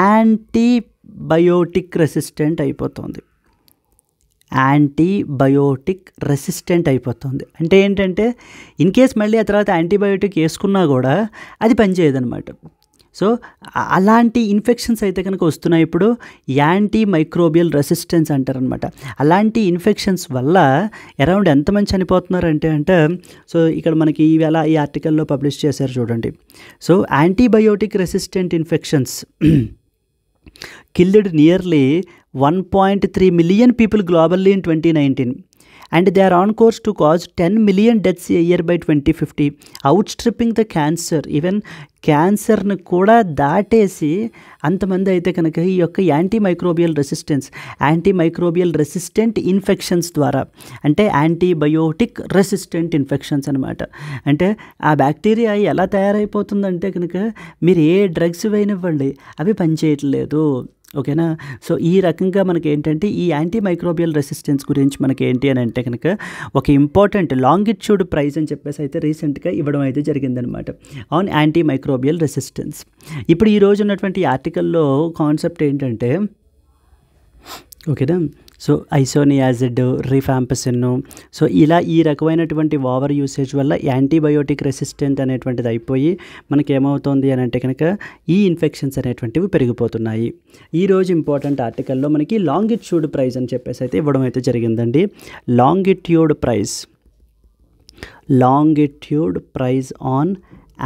యాంటీబయోటిక్ రెసిస్టెంట్ అయిపోతుంది. యాంటీబయోటిక్ రెసిస్టెంట్ అయిపోతుంది అంటే ఏంటంటే ఇన్ కేస్ మళ్ళీ ఆ తర్వాత యాంటీబయోటిక్ వేసుకున్నా కూడా అది పనిచేయదనమాట. సో అలాంటి ఇన్ఫెక్షన్స్ అయితే కనుక వస్తున్నాయి. ఇప్పుడు యాంటీ మైక్రోబియల్ రెసిస్టెన్స్ అంటారనమాట. అలాంటి ఇన్ఫెక్షన్స్ వల్ల అరౌండ్ ఎంతమంది చనిపోతున్నారంటే సో ఇక్కడ మనకి ఈవేళ ఈ ఆర్టికల్లో పబ్లిష్ చేశారు చూడండి. So antibiotic resistant infections killed nearly 1.3 million people globally in 2019 and they are on course to cause 10 million deaths a year by 2050, outstripping the cancer. Even క్యాన్సర్ని కూడా దాటేసి అంతమంది అయితే కనుక ఈ యొక్క యాంటీమైక్రోబియల్ రెసిస్టెంట్ ఇన్ఫెక్షన్స్ ద్వారా, అంటే యాంటీబయోటిక్ రెసిస్టెంట్ ఇన్ఫెక్షన్స్ అనమాట. అంటే ఆ బ్యాక్టీరియా ఎలా తయారైపోతుందంటే కనుక మీరు ఏ డ్రగ్స్ వేయనివ్వండి అవి పనిచేయట్లేదు. ఓకేనా. సో ఈ రకంగా మనకి ఏంటంటే ఈ యాంటీమైక్రోబియల్ రెసిస్టెన్స్ గురించి మనకి ఏంటి అని అంటే కనుక ఒక ఇంపార్టెంట్ లాంగిట్యూడ్ ప్రైజ్ అని చెప్పేసి అయితే రీసెంట్గా ఇవ్వడం అయితే జరిగిందనమాట ఆన్ యాంటీమైక్రోబియల్ రెసిస్టెన్స్. ఇప్పుడు ఈరోజు ఉన్నటువంటి ఆర్టికల్లో కాన్సెప్ట్ ఏంటంటే ఓకేనా, సో ఐసోనియాజిడ్, రిఫాంపసిన్, సో ఇలా ఈ రకమైనటువంటి ఓవర్ యూసేజ్ వల్ల యాంటీబయోటిక్ రెసిస్టెంట్ అనేటువంటిది అయిపోయి మనకి ఏమవుతుంది అని అంటే కనుక ఈ ఇన్ఫెక్షన్స్ అనేటువంటివి పెరిగిపోతున్నాయి. ఈరోజు ఇంపార్టెంట్ ఆర్టికల్లో మనకి లాంగిట్యూడ్ ప్రైజ్ అని చెప్పేసి అయితే ఇవ్వడం అయితే జరిగిందండి. Longitude prize on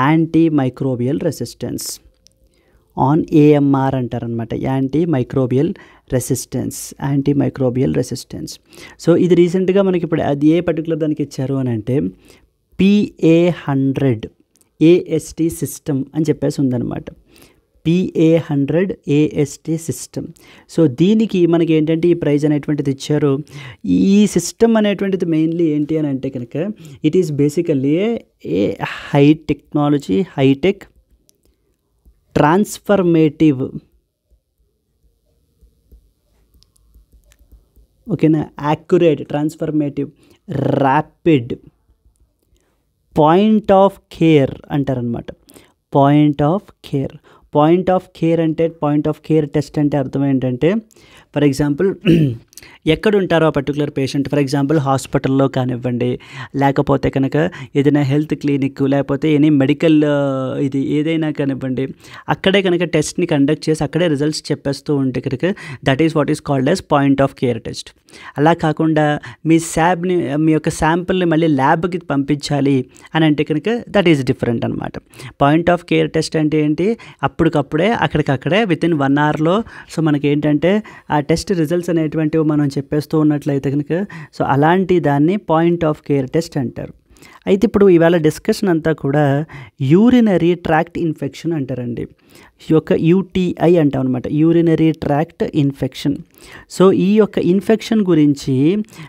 antimicrobial resistance, on AMR అంటారనమాట, యాంటీమైక్రోబియల్ రెసిస్టెన్స్. సో ఇది రీసెంట్గా మనకి ఇప్పుడు అది ఏ పర్టికులర్ దానికి ఇచ్చారు అని అంటే PA100 AST సిస్టమ్ అని చెప్పేసి ఉందన్నమాట. PA100 AST system. సో దీనికి మనకి ఏంటంటే ఈ ప్రైజ్ అనేటువంటిది ఇచ్చారు. ఈ సిస్టమ్ అనేటువంటిది మెయిన్లీ ఏంటి అని అంటే కనుక it is basically a hitech transformative, ఓకేనా, accurate, transformative, rapid, point of care అంటారనమాట. పాయింట్ ఆఫ్ కేర్ టెస్ట్ అంటే అర్థం ఏంటంటే ఫర్ ఎగ్జాంపుల్ ఎక్కడ ఉంటారో ఆ పర్టికులర్ పేషెంట్, ఫర్ ఎగ్జాంపుల్ హాస్పిటల్లో కానివ్వండి, లేకపోతే కనుక ఏదైనా హెల్త్ క్లినిక్, లేకపోతే ఎనీ మెడికల్ ఇది ఏదైనా కానివ్వండి, అక్కడే కనుక టెస్ట్ని కండక్ట్ చేసి అక్కడే రిజల్ట్స్ చెప్పేస్తూ ఉంటే కనుక that is what is called as point of care test. అలా కాకుండా మీ యొక్క శాంపుల్ని మళ్ళీ ల్యాబ్కి పంపించాలి అని అంటే కనుక దట్ ఈస్ డిఫరెంట్ అనమాట. పాయింట్ ఆఫ్ కేర్ టెస్ట్ అంటే ఏంటి, అప్పటికప్పుడే అక్కడికక్కడే వితిన్ 1 అవర్లో సో మనకి ఏంటంటే ఆ టెస్ట్ రిజల్ట్స్ అనేటువంటివి మనం చెప్పేస్తూ ఉన్నట్లయితే కనుక సో అలాంటి దాన్ని పాయింట్ ఆఫ్ కేర్ టెస్ట్ అంటారు. అయితే ఇప్పుడు ఇవాళ డిస్కషన్ అంతా కూడా యూరినరీ ట్రాక్ట్ ఇన్ఫెక్షన్ అంటారండి. ఈ యొక్క UTI అంటాం అనమాట, యూరినరీ ట్రాక్ట్ ఇన్ఫెక్షన్. సో ఈ యొక్క ఇన్ఫెక్షన్ గురించి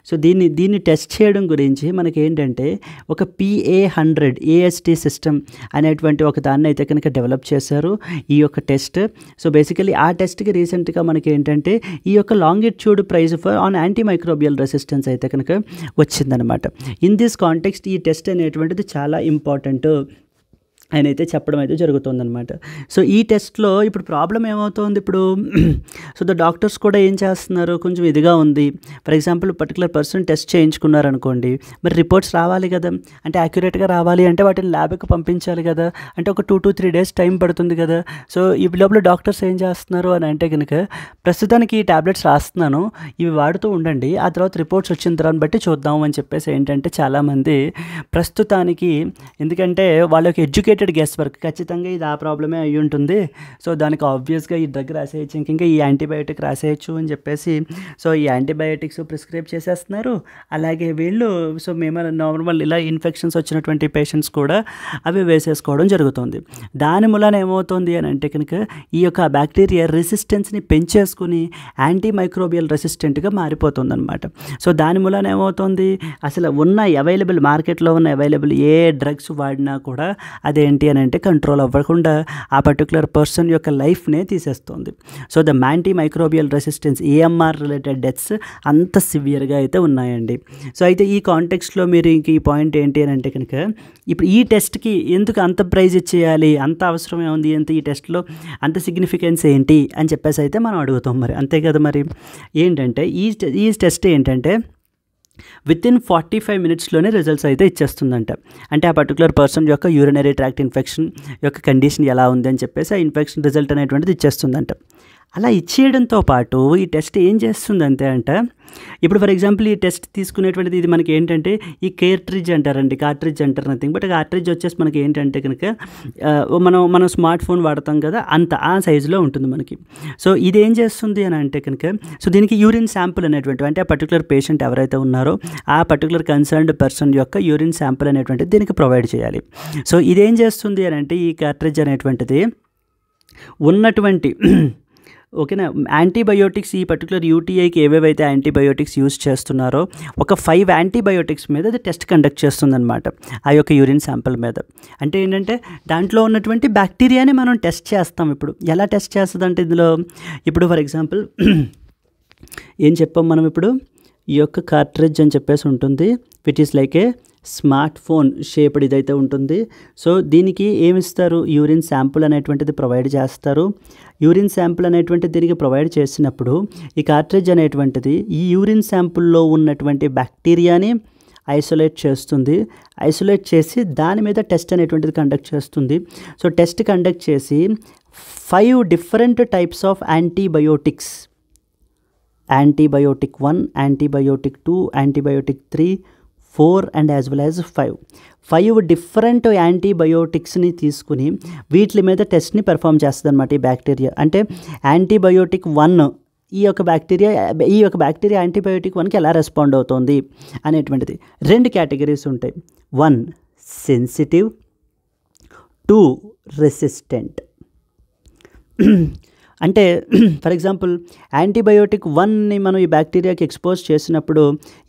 సో దీన్ని టెస్ట్ చేయడం గురించి మనకి ఏంటంటే ఒక PA100 AST సిస్టమ్ అనేటువంటి ఒక దాన్ని అయితే కనుక డెవలప్ చేశారు ఈ యొక్క టెస్ట్. సో బేసికలీ ఆ టెస్ట్కి రీసెంట్గా మనకి ఏంటంటే ఈ యొక్క longitude prize for on antimicrobial resistance అయితే కనుక వచ్చిందనమాట. ఇన్ దిస్ కాంటెక్స్ట్ ఈ టెస్ట్ అనేటువంటిది చాలా ఇంపార్టెంట్ ఆయన అయితే చెప్పడం అయితే జరుగుతుందన్నమాట. సో ఈ టెస్ట్లో ఇప్పుడు ప్రాబ్లం ఏమవుతుంది, ఇప్పుడు సో ద డాక్టర్స్ కూడా ఏం చేస్తున్నారు, కొంచెం ఇదిగా ఉంది. For example particular person test చేయించుకున్నారనుకోండి, మరి రిపోర్ట్స్ రావాలి కదా, అంటే యాక్యురేట్గా రావాలి అంటే వాటిని ల్యాబ్కి పంపించాలి కదా, అంటే ఒక 2 to 3 days టైం పడుతుంది కదా. సో ఈ లోపల డాక్టర్స్ ఏం చేస్తున్నారు అని అంటే కనుక ప్రస్తుతానికి ఈ ట్యాబ్లెట్స్ రాస్తున్నాను, ఇవి వాడుతూ ఉండండి, ఆ తర్వాత రిపోర్ట్స్ వచ్చిన తర్వాత బట్టి చూద్దాం అని చెప్పేసి ఏంటంటే చాలామంది ప్రస్తుతానికి, ఎందుకంటే వాళ్ళ యొక్క ఎడ్యుకేటెడ్ గెస్ వర్క్ ఖచ్చితంగా ఇది ఆ ప్రాబ్లమే అయి ఉంటుంది, సో దానికి ఆబ్వియస్గా ఈ డ్రగ్ రాసేయచ్చు, ఇంకా ఈ యాంటీబయాటిక్ రాసేయచ్చు అని చెప్పేసి సో ఈ యాంటీబయాటిక్స్ ప్రిస్క్రైబ్ చేసేస్తున్నారు. అలాగే వీళ్ళు సో మేము నార్మల్ ఇలా ఇన్ఫెక్షన్స్ వచ్చినటువంటి పేషెంట్స్ కూడా అవి వేసేసుకోవడం జరుగుతుంది. దాని మూలన ఏమవుతుంది అని అంటే కనుక ఈ యొక్క బ్యాక్టీరియా రెసిస్టెన్స్ని పెంచేసుకుని యాంటీమైక్రోబియల్ రెసిస్టెంట్గా మారిపోతుంది అనమాట. సో దాని మూలన ఏమవుతుంది, అసలు ఉన్న అవైలబుల్ మార్కెట్లో ఉన్న అవైలబుల్ ఏ డ్రగ్స్ వాడినా కూడా అదే ఏంటి అని అంటే కంట్రోల్ అవ్వకుండా ఆ పర్టికులర్ పర్సన్ యొక్క లైఫ్నే తీసేస్తుంది. So the anti microbial resistance AMR related deaths అంత సివియర్గా అయితే ఉన్నాయండి. సో అయితే ఈ కాంటెక్స్ట్లో మీరు ఇంక ఈ పాయింట్ ఏంటి అని అంటే కనుక ఇప్పుడు ఈ టెస్ట్కి ఎందుకు అంత ప్రైజ్ ఇచ్చేయాలి, అంత అవసరం ఏముంది, అంత ఈ టెస్ట్లో అంత సిగ్నిఫికెన్స్ ఏంటి అని చెప్పేసి అయితే మనం అడుగుతాం. మరి అంతే కదా. మరి ఏంటంటే ఈ టెస్ట్ ఏంటంటే వితిన్ 45 మినిట్స్లోనే రిజల్ట్స్ అయితే ఇచ్చేస్తుందంట. అంటే ఆ పర్టికులర్ పర్సన్ యొక్క యూరినరీ ట్రాక్ట్ ఇన్ఫెక్షన్ యొక్క కండిషన్ ఎలా ఉంది అని చెప్పేసి ఆ ఇన్ఫెక్షన్ రిజల్ట్ అనేటువంటిది ఇచ్చేస్తుందంట. అలా ఇచ్చేయడంతో పాటు ఈ టెస్ట్ ఏం చేస్తుందంటే ఇప్పుడు ఫర్ ఎగ్జాంపుల్ ఈ టెస్ట్ తీసుకునేటువంటిది ఇది మనకి ఏంటంటే ఈ కార్ట్రిడ్జ్ అంటారు నథింగ్ బట్ కార్ట్రిడ్జ్ వచ్చేసి మనకి ఏంటంటే కనుక మనం స్మార్ట్ ఫోన్ వాడతాం కదా, అంత ఆ సైజులో ఉంటుంది మనకి. సో ఇది ఏం చేస్తుంది అని అంటే కనుక సో దీనికి యూరిన్ శాంపుల్ అనేటువంటి అంటే ఆ పర్టికులర్ పేషెంట్ ఎవరైతే ఉన్నారో ఆ పర్టికులర్ కన్సర్న్డ్ పర్సన్ యొక్క యూరిన్ శాంపుల్ అనేటువంటిది దీనికి ప్రొవైడ్ చేయాలి. సో ఇదేం చేస్తుంది అని అంటే ఈ కార్ట్రిడ్జ్ అనేటువంటిది ఉన్నటువంటి ఓకేనా యాంటీబయోటిక్స్ ఈ పర్టికులర్ యూటీఐకి ఏవేవైతే యాంటీబయోటిక్స్ యూజ్ చేస్తున్నారో ఒక 5 యాంటీబయోటిక్స్ మీద అది టెస్ట్ కండక్ట్ చేస్తుందన్నమాట ఆ యొక్క యూరిన్ శాంపుల్ మీద. అంటే ఏంటంటే దాంట్లో ఉన్నటువంటి బ్యాక్టీరియాని మనం టెస్ట్ చేస్తాం. ఇప్పుడు ఎలా టెస్ట్ చేస్తుంది అంటే ఇందులో ఇప్పుడు ఫర్ ఎగ్జాంపుల్ ఏం చెప్పాం మనం, ఇప్పుడు ఈ యొక్క కార్ట్రిడ్జ్ అని చెప్పేసి ఉంటుంది which is like A smart phone shaped ఇదైతే ఉంటుంది. సో దీనికి ఏమిస్తారు, యూరిన్ శాంపుల్ అనేటువంటిది ప్రొవైడ్ చేస్తారు. యూరిన్ శాంపుల్ అనేటువంటిది దీనికి ప్రొవైడ్ చేసినప్పుడు ఈ కార్ట్రిడ్జ్ అనేటువంటిది ఈ యూరిన్ శాంపుల్లో ఉన్నటువంటి బ్యాక్టీరియాని ఐసోలేట్ చేస్తుంది. ఐసోలేట్ చేసి దాని మీద టెస్ట్ అనేటువంటిది కండక్ట్ చేస్తుంది. సో టెస్ట్ కండక్ట్ చేసి 5 different types of antibiotics, antibiotic 1, antibiotic 2, antibiotic 3, 4 and as well as 5 different యాంటీబయోటిక్స్ని తీసుకుని వీటి మీద టెస్ట్ని పెర్ఫామ్ చేస్తుంది అనమాట ఈ బ్యాక్టీరియా. అంటే యాంటీబయోటిక్ 1 ఈ యొక్క బ్యాక్టీరియా యాంటీబయోటిక్ 1కి ఎలా రెస్పాండ్ అవుతుంది అనేటువంటిది 2 కేటగిరీస్ ఉంటాయి. 1 సెన్సిటివ్, 2 రెసిస్టెంట్. అంటే ఫర్ ఎగ్జాంపుల్ యాంటీబయోటిక్ 1ని మనం ఈ బ్యాక్టీరియాకి ఎక్స్పోజ్ చేసినప్పుడు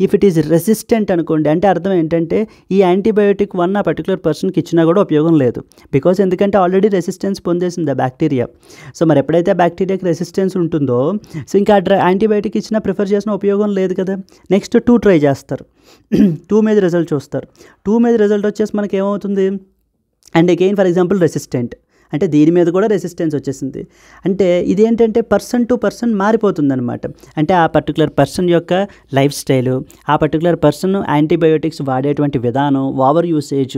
ఇఫ్ ఇట్ ఈజ్ రెసిస్టెంట్ అనుకోండి, అంటే అర్థం ఏంటంటే ఈ యాంటీబయోటిక్ 1 ఆ పర్టికులర్ పర్సన్కి ఇచ్చినా కూడా ఉపయోగం లేదు. బికాజ్ ఎందుకంటే ఆల్రెడీ రెసిస్టెన్స్ పొందేసింది ఆ బ్యాక్టీరియా. సో మరి ఎప్పుడైతే ఆ బ్యాక్టీరియాకి రెసిస్టెన్స్ ఉంటుందో సో ఇంకా యాంటీబయోటిక్ ఇచ్చినా ప్రిఫర్ చేసిన ఉపయోగం లేదు కదా. నెక్స్ట్ 2 ట్రై చేస్తారు, 2 మీద రిజల్ట్ చూస్తారు. 2 మీద రిజల్ట్ వచ్చేసి మనకి ఏమవుతుంది, and again for example resistant అంటే దీని మీద కూడా రెసిస్టెన్స్ వచ్చేసింది. అంటే ఇదేంటంటే పర్సన్ టు పర్సన్ మారిపోతుంది అనమాట. అంటే ఆ పర్టికులర్ పర్సన్ యొక్క లైఫ్ స్టైలు, ఆ పర్టికులర్ పర్సన్ యాంటీబయోటిక్స్ వాడేటువంటి విధానం, ఓవర్ యూసేజ్,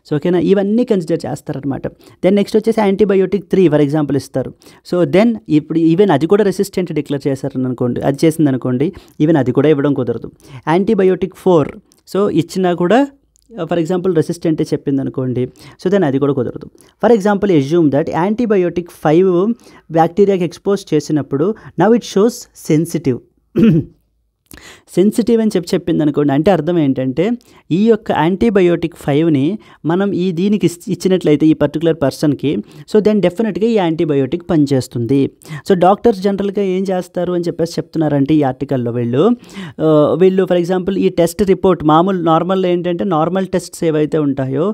సో ఓకేనా, ఇవన్నీ కన్సిడర్ చేస్తారనమాట. దెన్ నెక్స్ట్ వచ్చేసి యాంటీబయోటిక్ 3 ఫర్ ఎగ్జాంపుల్ ఇస్తారు. సో దెన్ ఇప్పుడు ఈవెన్ అది కూడా రెసిస్టెంట్ డిక్లేర్ చేశారని అనుకోండి, అది చేసింది అనుకోండి, ఈవెన్ అది కూడా ఇవ్వడం కుదరదు. యాంటీబయోటిక్ 4 సో ఇచ్చినా కూడా ఫర్ ఎగ్జాంపుల్ రెసిస్టెంటే చెప్పింది అనుకోండి, సో దెన్ అది కూడా కుదరదు. For example assume that antibiotic 5 బ్యాక్టీరియాకి ఎక్స్పోజ్ చేసినప్పుడు నవ్ ఇట్ షోస్ సెన్సిటివ్ అని చెప్పింది అనుకోండి. అంటే అర్థం ఏంటంటే ఈ యొక్క యాంటీబయోటిక్ 5ని మనం దీనికి ఇచ్చినట్లయితే ఈ పర్టికులర్ పర్సన్కి, సో దెన్ డెఫినెట్గా ఈ యాంటీబయోటిక్ పనిచేస్తుంది. సో డాక్టర్స్ జనరల్గా ఏం చేస్తారు అని చెప్పేసి చెప్తున్నారంటే ఈ ఆర్టికల్లో వీళ్ళు ఫర్ ఎగ్జాంపుల్ ఈ టెస్ట్ రిపోర్ట్ నార్మల్ ఏంటంటే నార్మల్ టెస్ట్స్ ఏవైతే ఉంటాయో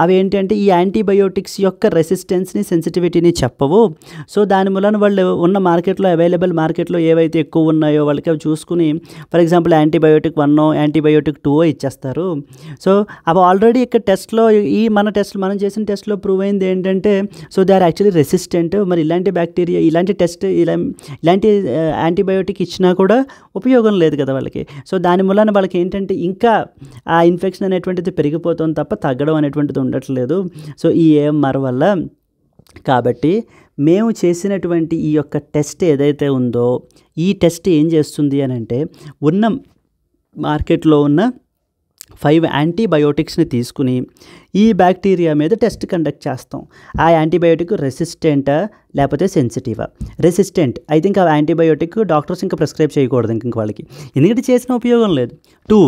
అవి ఏంటంటే ఈ యాంటీబయోటిక్స్ యొక్క రెసిస్టెన్స్ని, సెన్సిటివిటీని చెప్పవు. సో దాని మూలన వాళ్ళు ఉన్న మార్కెట్లో అవైలబుల్ మార్కెట్లో ఏవైతే ఎక్కువ ఉన్నాయో వాళ్ళకి అవి చూసుకుని ఫర్ ఎగ్జాంపుల్ యాంటీబయోటిక్ 1 యాంటీబయోటిక్ 2 ఇచ్చేస్తారు. సో అవి ఆల్రెడీ ఇక్కడ టెస్ట్లో మనం చేసిన టెస్ట్లో ప్రూవ్ అయింది ఏంటంటే so they are actually resistant. మరి ఇలాంటి బ్యాక్టీరియా ఇలాంటి యాంటీబయోటిక్ ఇచ్చినా కూడా ఉపయోగం లేదు కదా వాళ్ళకి. సో దాని మూలన వాళ్ళకి ఏంటంటే ఇంకా ఆ ఇన్ఫెక్షన్ అనేటువంటిది పెరిగిపోతుంది తప్ప తగ్గడం అనేటువంటిది ఉండట్లేదు. సో ఈ ఏఎంఆర్ వల్ల. కాబట్టి మేము చేసినటువంటి ఈ యొక్క టెస్ట్ ఏదైతే ఉందో ఈ టెస్ట్ ఏం చేస్తుంది అని అంటే ఉన్న మార్కెట్లో ఉన్న 5 యాంటీబయోటిక్స్ని తీసుకుని ఈ బ్యాక్టీరియా మీద టెస్ట్ కండక్ట్ చేస్తాం. ఆ యాంటీబయోటిక్ రెసిస్టెంటా లేకపోతే సెన్సిటివా? రెసిస్టెంట్ అయితే ఇంకా ఆ యాంటీబయోటిక్ డాక్టర్స్ ఇంకా ప్రిస్క్రైబ్ చేయకూడదు ఇంక వాళ్ళకి, ఎందుకంటే చేసిన ఉపయోగం లేదు. 2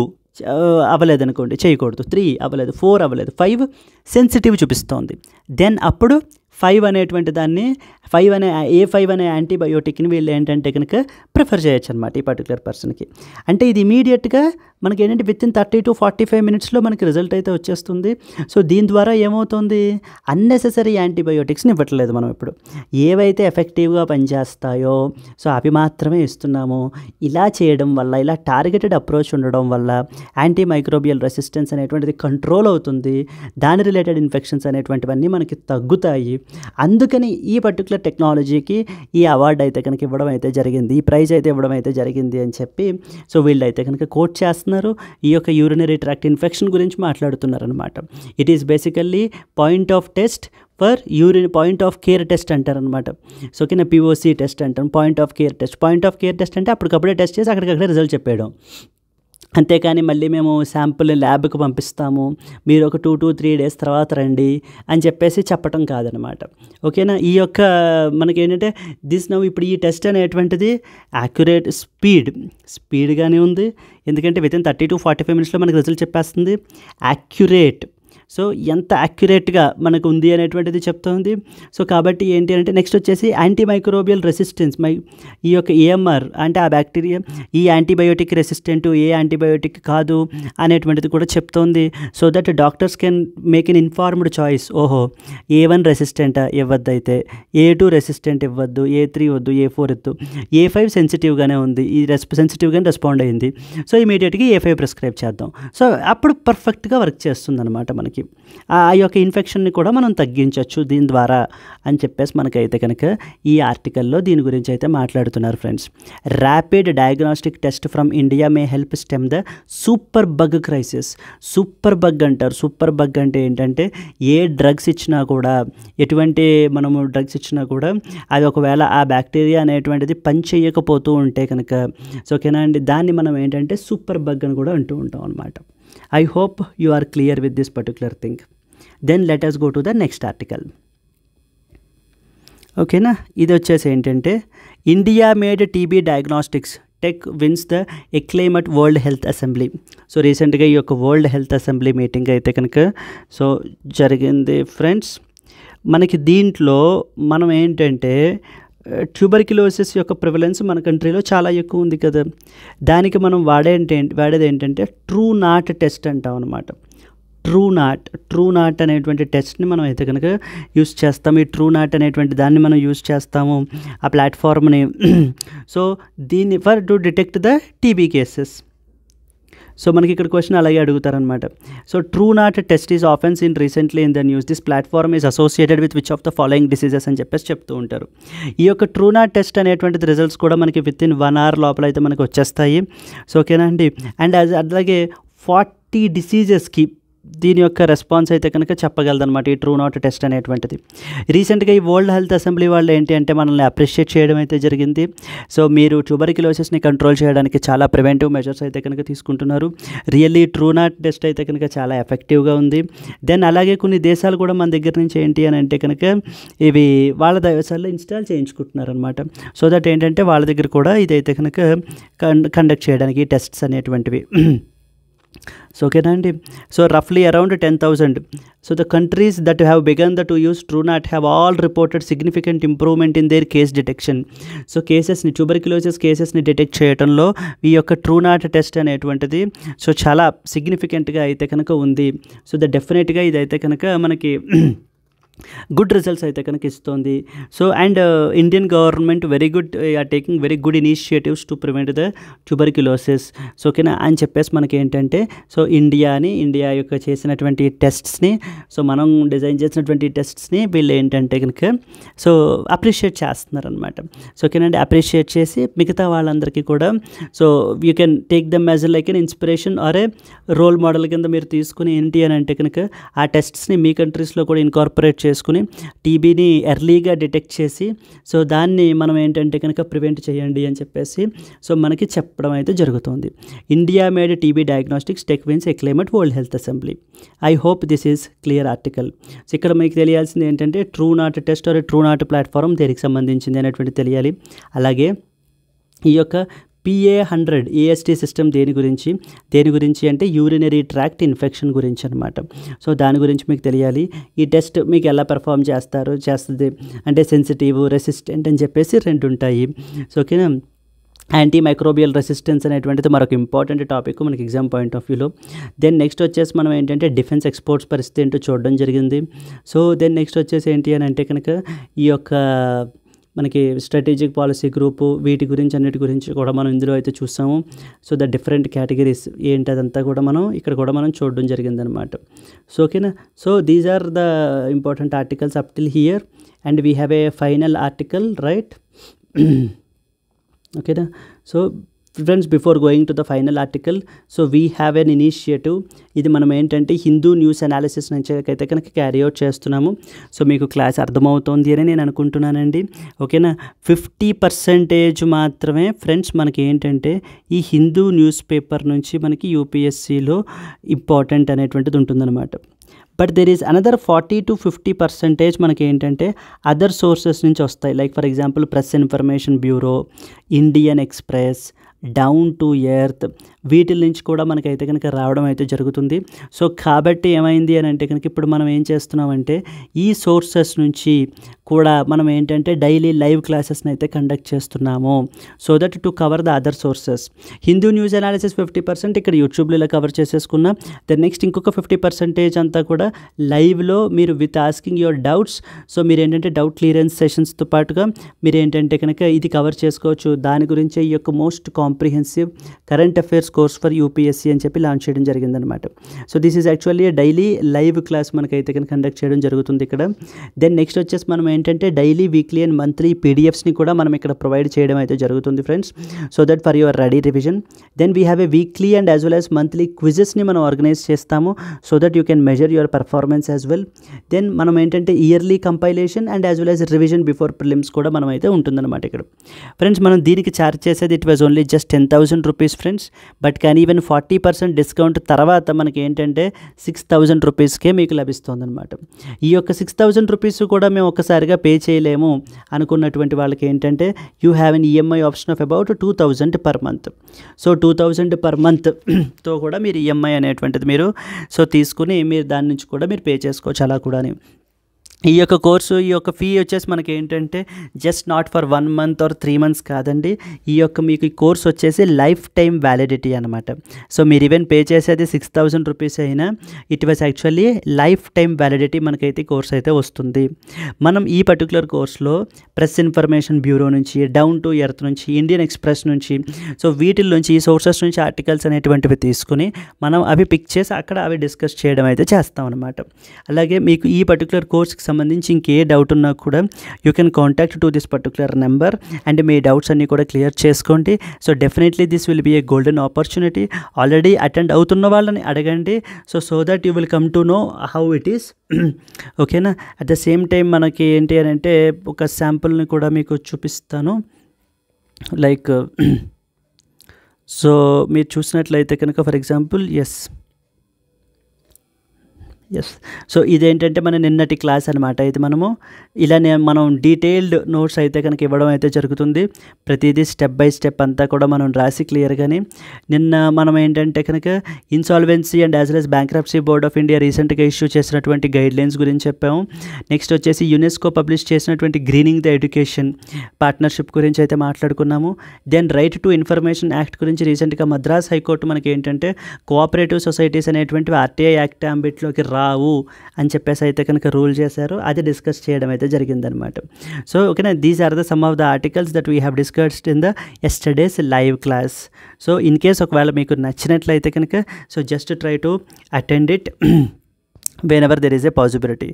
అవ్వలేదు అనుకోండి, చేయకూడదు. 3 అవ్వలేదు, 4 అవ్వలేదు, 5 సెన్సిటివ్ చూపిస్తోంది. దెన్ అప్పుడు 5 అనేటువంటి దాన్ని A5 అనే యాంటీబయోటిక్ని వీళ్ళు ఏంటంటే కనుక ప్రిఫర్ చేయొచ్చు అనమాట ఈ పర్టికులర్ పర్సన్కి. అంటే ఇది ఇమీడియట్గా మనకి ఏంటంటే వితిన్ 30 to 45 మినిట్స్లో మనకి రిజల్ట్ అయితే వచ్చేస్తుంది. సో దీని ద్వారా ఏమవుతుంది, అన్నెసెసరీ యాంటీబయోటిక్స్ని ఇవ్వట్లేదు మనం ఇప్పుడు. ఏవైతే ఎఫెక్టివ్గా పనిచేస్తాయో సో అవి మాత్రమే ఇస్తున్నాము. ఇలా చేయడం వల్ల, ఇలా టార్గెటెడ్ అప్రోచ్ ఉండడం వల్ల యాంటీ మైక్రోబియల్ రెసిస్టెన్స్ అనేటువంటిది కంట్రోల్ అవుతుంది. దాని రిలేటెడ్ ఇన్ఫెక్షన్స్ అనేటువంటివన్నీ మనకి తగ్గుతాయి. అందుకని ఈ పర్టికులర్ టెక్నాలజీకి ఈ అవార్డు అయితే కనుక ఇవ్వడం అయితే జరిగింది, ఈ ప్రైజ్ అయితే ఇవ్వడం అయితే జరిగింది అని చెప్పి సో వీళ్ళు అయితే కనుక కోట్ చేస్తున్నారు. ఈ యొక్క యూరినరీ ట్రాక్ట్ ఇన్ఫెక్షన్ గురించి మాట్లాడుతున్నారు అనమాట. It is basically point of test for point of care test అంటారనమాట. సో ఓకేనా, POC టెస్ట్ అంటాం, point of care test. Point of care test అంటే అప్పటికప్పుడే టెస్ట్ చేసి అక్కడికక్కడే రిజల్ట్ చెప్పేయడం. అంతేకాని మళ్ళీ మేము శాంపుల్ ల్యాబ్కి పంపిస్తాము, మీరు ఒక 2 to 3 డేస్ తర్వాత రండి అని చెప్పేసి చెప్పటం కాదనమాట. ఓకేనా, ఈ యొక్క మనకేంటంటే ఇప్పుడు ఈ టెస్ట్ అనేటువంటిది యాక్యురేట్ స్పీడ్గానే ఉంది. ఎందుకంటే వితిన్ 30 to 45 మినిట్స్లో మనకు రిజల్ట్ చెప్పేస్తుంది. యాక్యురేట్, సో ఎంత యాక్యురేట్గా మనకు ఉంది అనేటువంటిది చెప్తుంది. సో కాబట్టి ఏంటి అంటే నెక్స్ట్ వచ్చేసి యాంటీ మైక్రోబియల్ రెసిస్టెన్స్, ఈ యొక్క AMR అంటే ఆ బ్యాక్టీరియా ఈ యాంటీబయోటిక్ రెసిస్టెంట్, ఏ యాంటీబయోటిక్ కాదు అనేటువంటిది కూడా చెప్తోంది. So that doctors can make an informed choice. ఓహో, A1 రెసిస్టెంట్ ఇవ్వద్దు, అయితే A2 రెసిస్టెంట్ ఇవ్వద్దు, A3 వద్దు, A4 వద్దు, A5 సెన్సిటివ్గానే ఉంది, ఈ సెన్సిటివ్గానే రెస్పాండ్ అయింది, సో ఇమీడియట్గా A5 ప్రిస్క్రైబ్ చేద్దాం. సో అప్పుడు పర్ఫెక్ట్గా వర్క్ చేస్తుంది అనమాట. మనకి ఆ యొక్క ఇన్ఫెక్షన్ని కూడా మనం తగ్గించవచ్చు దీని ద్వారా అని చెప్పేసి మనకైతే కనుక ఈ ఆర్టికల్లో దీని గురించి అయితే మాట్లాడుతున్నారు friends. Rapid diagnostic test from India may help stem the super bug crisis. Super bug అంటారు. సూపర్ బగ్ అంటే ఏంటంటే ఏ డ్రగ్స్ ఇచ్చినా కూడా, ఎటువంటి మనము డ్రగ్స్ ఇచ్చినా కూడా అది ఒకవేళ ఆ బ్యాక్టీరియా అనేటువంటిది పని చేయకపోతూ ఉంటే కనుక సో ఓకేనా అండి, దాన్ని మనం ఏంటంటే సూపర్ బగ్ అని కూడా అంటూ ఉంటాం అనమాట. I hope you are clear with this particular thing. Then let us go to the next article. ఓకేనా, ఇది వచ్చేసి ఏంటంటే India made TB diagnostics tech wins the acclaim at world health assembly. So రీసెంట్గా ఈ యొక్క వరల్డ్ హెల్త్ అసెంబ్లీ మీటింగ్ అయితే కనుక so జరిగింది ఫ్రెండ్స్. మనకి దీంట్లో మనం ఏంటంటే ట్యూబర్క్యులోసిస్ యొక్క ప్రివలెన్స్ మన కంట్రీలో చాలా ఎక్కువ ఉంది కదా. దానికి మనం వాడేది ఏంటంటే ట్రూనాట్ టెస్ట్ అంటాం అనమాట. ట్రూనాట్ అనేటువంటి టెస్ట్ని మనం అయితే కనుక యూస్ చేస్తాము. ఈ ట్రూనాట్ అనేటువంటి దాన్ని మనం యూస్ చేస్తాము, ఆ ప్లాట్ఫామ్ని. సో దీన్ని for to detect the TB cases. So మనకి ఇక్కడ క్వశ్చన్ అలాగే అడుగుతారనమాట. So Truenat test is often seen recently in the news. This platform is associated with which of the following diseases అని చెప్పేసి చెప్తూ ఉంటారు. ఈ యొక్క ట్రూనాట్ టెస్ట్ అనేటువంటిది రిజల్ట్స్ కూడా మనకి వితిన్ 1 hour లోపల అయితే మనకు వచ్చేస్తాయి. సో ఓకేనా అండి. అండ్ అలాగే 40 డిసీజెస్కి దీని యొక్క రెస్పాన్స్ అయితే కనుక చెప్పగలదన్నమాట ఈ ట్రూనాట్ టెస్ట్ అనేటువంటిది. రీసెంట్గా ఈ వరల్డ్ హెల్త్ అసెంబ్లీ వాళ్ళు ఏంటి అంటే మనల్ని అప్రిషియేట్ చేయడం అయితే జరిగింది. సో మీరు ట్యూబర్క్యులోసిస్ని కంట్రోల్ చేయడానికి చాలా ప్రివెంటివ్ మెజర్స్ అయితే కనుక తీసుకుంటున్నారు. రియల్లీ ట్రూనాట్ టెస్ట్ అయితే కనుక చాలా ఎఫెక్టివ్గా ఉంది. దెన్ అలాగే కొన్ని దేశాలు కూడా మన దగ్గర నుంచి ఏంటి అని అంటే కనుక ఇవి వాళ్ళ దేశాల్లో ఇన్స్టాల్ చేయించుకుంటున్నారు అనమాట. సో దట్ ఏంటంటే వాళ్ళ దగ్గర కూడా ఇదైతే కనుక కండక్ట్ చేయడానికి టెస్ట్స్ అనేటువంటివి. సో ఓకేనా అండి. సో రఫ్లీ around 10,000. So the countries that have begun to use Truenat have all reported significant improvement in their case detection. So tuberculosis కేసెస్ని డిటెక్ట్ చేయడంలో ఈ యొక్క ట్రూనాట్ టెస్ట్ అనేటువంటిది సో చాలా సిగ్నిఫికెంట్గా అయితే కనుక ఉంది. సో డెఫినెట్గా ఇదైతే కనుక మనకి గుడ్ రిజల్ట్స్ అయితే కనుక ఇస్తుంది. So and Indian government very good or taking very good initiatives to prevent the tuberculosis. So ఓకేనా అని చెప్పేసి మనకి ఏంటంటే సో ఇండియా యొక్క చేసినటువంటి టెస్ట్స్ని, సో మనం డిజైన్ చేసినటువంటి టెస్ట్స్ని వీళ్ళు ఏంటంటే కనుక సో అప్రిషియేట్ చేస్తున్నారనమాట. సో ఓకేనండి, అప్రిషియేట్ చేసి మిగతా వాళ్ళందరికీ కూడా so you can take them as like an inspiration or a role model కింద మీరు తీసుకుని ఏంటి అని అంటే కనుక ఆ టెస్ట్స్ని మీ కంట్రీస్లో కూడా ఇన్కార్పొరేట్ చేసుకుని టీబీని ఎర్లీగా డిటెక్ట్ చేసి సో దాన్ని మనం ఏంటంటే కనుక ప్రివెంట్ చేయండి అని చెప్పేసి సో మనకి చెప్పడం అయితే జరుగుతుంది. India made TB diagnostics tech wins acclaim at world health Assembly. I hope this is clear article. So ఇక్కడ మీకు తెలియాల్సింది ఏంటంటే Truenat test or Truenat platform దేనికి సంబంధించింది అనేటువంటి తెలియాలి. అలాగే ఈ యొక్క PA100 AST సిస్టమ్ దేని గురించి అంటే యూరినరీ ట్రాక్ట్ ఇన్ఫెక్షన్ గురించి అనమాట. సో దాని గురించి మీకు తెలియాలి. ఈ టెస్ట్ మీకు ఎలా పెర్ఫామ్ చేస్తుంది అంటే సెన్సిటివ్, రెసిస్టెంట్ అని చెప్పేసి 2 ఉంటాయి. సో ఓకేనా. యాంటీ మైక్రోబియల్ రెసిస్టెన్స్ అనేటువంటిది మరొక ఇంపార్టెంట్ టాపిక్ మనకి ఎగ్జామ్ పాయింట్ ఆఫ్ వ్యూలో. దెన్ నెక్స్ట్ వచ్చేసి మనం ఏంటంటే డిఫెన్స్ ఎక్స్పోర్ట్స్ పరిస్థితి ఏంటో చూడడం జరిగింది. సో దెన్ నెక్స్ట్ వచ్చేసి ఏంటి అని అంటే కనుక ఈ యొక్క మనకి స్ట్రాటజిక్ పాలసీ గ్రూపు వీటి గురించి అన్నిటి గురించి కూడా మనం ఇందులో అయితే చూసాము. సో ద డిఫరెంట్ కేటగిరీస్ ఏంటి అదంతా కూడా మనం ఇక్కడ కూడా మనం చూడడం జరిగిందనమాట. సో ఓకేనా. So these are the important articles up till here and we have a final article, right? ఓకేనా. So friends, before going to the final article, so we have an initiative. ఇది మనం ఏంటంటే హిందూ న్యూస్ అనాలిసిస్ నుంచి అయితే కనుక carry out చేస్తున్నాము. సో మీకు క్లాస్ అర్థమవుతోంది అని నేను అనుకుంటున్నానండి. ఓకేనా. 50% మాత్రమే ఫ్రెండ్స్ మనకి ఏంటంటే ఈ హిందూ న్యూస్ పేపర్ నుంచి మనకి యూపీఎస్సీలో ఇంపార్టెంట్ అనేటువంటిది ఉంటుందన్నమాట. But there is another 40 to 50% మనకి ఏంటంటే అదర్ సోర్సెస్ నుంచి వస్తాయి. Like for example press information bureau, Indian express, down to earth, వీటి నుంచి కూడా మనకైతే కనుక రావడం అయితే జరుగుతుంది. సో కాబట్టి ఏమైంది అని అంటే కనుక ఇప్పుడు మనం ఏం చేస్తున్నామంటే ఈ సోర్సెస్ నుంచి కూడా మనం ఏంటంటే డైలీ లైవ్ క్లాసెస్ని అయితే కండక్ట్ చేస్తున్నాము. So that to cover the other sources. Hindu news analysis 50% ఇక్కడ యూట్యూబ్లో ఇలా కవర్ చేసేసుకున్నాం. దెన్ నెక్స్ట్ ఇంకొక 50% అంతా కూడా లైవ్లో మీరు with asking your doubts. So మీరు ఏంటంటే డౌట్ క్లియరెన్స్ సెషన్స్తో పాటుగా మీరు ఏంటంటే కనుక ఇది కవర్ చేసుకోవచ్చు. దాని గురించే ఈ యొక్క most comprehensive current affairs course for UPSC అని చెప్పి లాంచ్ చేయడం జరిగిందనమాట. So this is actually daily live class మనకైతే కనుక కండక్ట్ చేయడం జరుగుతుంది ఇక్కడ. దెన్ నెక్స్ట్ వచ్చేసి మనం ఏంటంటే డైలీ, వీక్లీ అండ్ మంత్లీ పీడిఎఫ్స్ని కూడా మనం ఇక్కడ ప్రొవైడ్ చేయడం అయితే జరుగుతుంది friends. So that for your ready revision. Then we have a weekly and as well as monthly క్విజెస్ని మనం ఆర్గనైజ్ చేస్తాము. So that you can measure your performance as well. Then మనం ఏంటంటే yearly compilation and as well as revision before prelims కూడా మనం అయితే ఉంటుందన్నమాట ఇక్కడ. ఫ్రెండ్స్ మనం దీనికి ఛార్జ్ చేసేది it was only just 10,000 rupees friends. But కానీ ఈవెన్ 40% డిస్కౌంట్ తర్వాత మనకి ఏంటంటే 6,000 రూపీస్కే మీకు లభిస్తుంది అనమాట. ఈ యొక్క 6,000 రూపీస్ కూడా మేము ఒక్కసారిగా పే చేయలేము అనుకున్నటువంటి వాళ్ళకి ఏంటంటే you have an EMI option of about 2,000 per month. So 2,000 per మంత్తో కూడా మీరు ఈఎంఐ అనేటువంటిది మీరు సో తీసుకుని మీరు దాని నుంచి కూడా మీరు పే చేసుకోవచ్చు అలా కూడా. ఈ యొక్క కోర్సు, ఈ యొక్క ఫీ వచ్చేసి మనకి ఏంటంటే just not for 1 month or 3 months కాదండి. ఈ యొక్క మీకు ఈ కోర్స్ వచ్చేసి లైఫ్ టైం వ్యాలిడిటీ అనమాట. సో మీరు ఈవెన్ పే చేసేది 6,000 రూపీస్ అయినా it was actually life time validity మనకైతే కోర్స్ అయితే వస్తుంది. మనం ఈ పర్టికులర్ కోర్స్లో ప్రెస్ ఇన్ఫర్మేషన్ బ్యూరో నుంచి, డౌన్ టు ఎర్త్ నుంచి, ఇండియన్ ఎక్స్ప్రెస్ నుంచి, సో వీటిల్లోంచి ఈ సోర్సెస్ నుంచి ఆర్టికల్స్ అనేటువంటివి తీసుకుని మనం అవి పిక్ చేసి అక్కడ అవి డిస్కస్ చేయడం అయితే చేస్తాం అనమాట. అలాగే మీకు ఈ పర్టికులర్ కోర్స్కి సంబంధించి ఇంకే డౌట్ ఉన్నా కూడా you can contact to this particular number and మీ డౌట్స్ అన్నీ కూడా క్లియర్ చేసుకోండి. So definitely this will be a golden opportunity. Already attend అవుతున్న వాళ్ళని అడగండి. So that you will come to know how it is. ఓకేనా. అట్ ద సేమ్ టైం మనకి ఏంటి అని అంటే ఒక శాంపుల్ని కూడా మీకు చూపిస్తాను. లైక్ సో మీరు చూసినట్లయితే కనుక ఫర్ ఎగ్జాంపుల్ ఎస్. సో ఇదేంటంటే మన నిన్నటి క్లాస్ అనమాట. ఇది మనము ఇలానే మనం డీటెయిల్డ్ నోట్స్ అయితే కనుక ఇవ్వడం అయితే జరుగుతుంది. ప్రతిదీ స్టెప్ బై స్టెప్ అంతా కూడా మనం రాసి క్లియర్గానే నిన్న మనం ఏంటంటే కనుక insolvency and as well as bankruptcy board of India రీసెంట్గా ఇష్యూ చేసినటువంటి గైడ్లైన్స్ గురించి చెప్పాము. నెక్స్ట్ వచ్చేసి యునెస్కో పబ్లిష్ చేసినటువంటి గ్రీనింగ్ ద ఎడ్యుకేషన్ పార్ట్నర్షిప్ గురించి అయితే మాట్లాడుకున్నాము. Then right to information act గురించి రీసెంట్గా మద్రాస్ హైకోర్టు మనకి ఏంటంటే కోఆపరేటివ్ సొసైటీస్ అనేటువంటి ఆర్టీఐ యాక్ట్ అంబిట్లోకి రావు అని చెప్పేసి అయితే కనుక రూల్ చేశారు. అది డిస్కస్ చేయడం అయితే జరిగిందనమాట. సో ఓకేనా. These are the some of the articles that we have discussed in the yesterday's live class. So in case ఒకవేళ మీకు నచ్చినట్లయితే కనుక so just try to attend it whenever there is a possibility.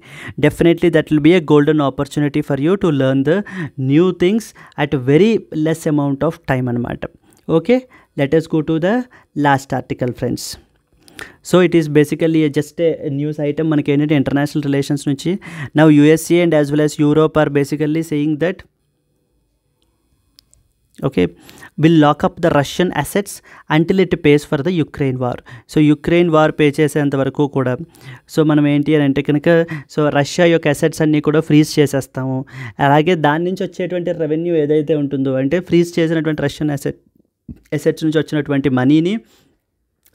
Definitely that will be a golden opportunity for you to learn the new things at a very less amount of time anamata. Okay, let us go to the last article friends. So it is basically just a news item మనకి ఏంటంటే international relations నుంచి. Now USA and as well as Europe are basically saying that okay, will lock up the Russian assets until it pays for the Ukraine war. So Ukraine war pay చేసేంత వరకు కూడా so మనం ఏంటి అని అంటే కనుక so Russia యొక్క assets అన్నీ కూడా ఫ్రీజ్ చేసేస్తాము. అలాగే దాని నుంచి వచ్చేటువంటి రెవెన్యూ ఏదైతే ఉంటుందో అంటే ఫ్రీజ్ చేసినటువంటి రష్యన్ అసెట్స్ నుంచి వచ్చినటువంటి మనీని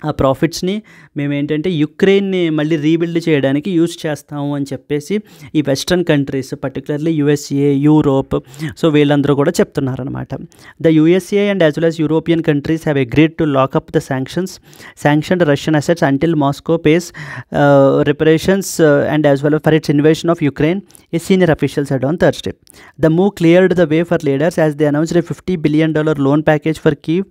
ఆ ప్రాఫిట్స్ని మేమేంటంటే యుక్రెయిన్ని మళ్ళీ రీబిల్డ్ చేయడానికి యూజ్ చేస్తాము అని చెప్పేసి ఈ western countries particularly USA, Europe, so వీళ్ళందరూ కూడా చెప్తున్నారనమాట. The USA and as well as European countries have agreed to lock up the sanctioned Russian assets until Moscow pays reparations and as well for its invasion of Ukraine, a senior official said on Thursday. The move cleared the way for leaders as they announced a $50 billion loan package for Kyiv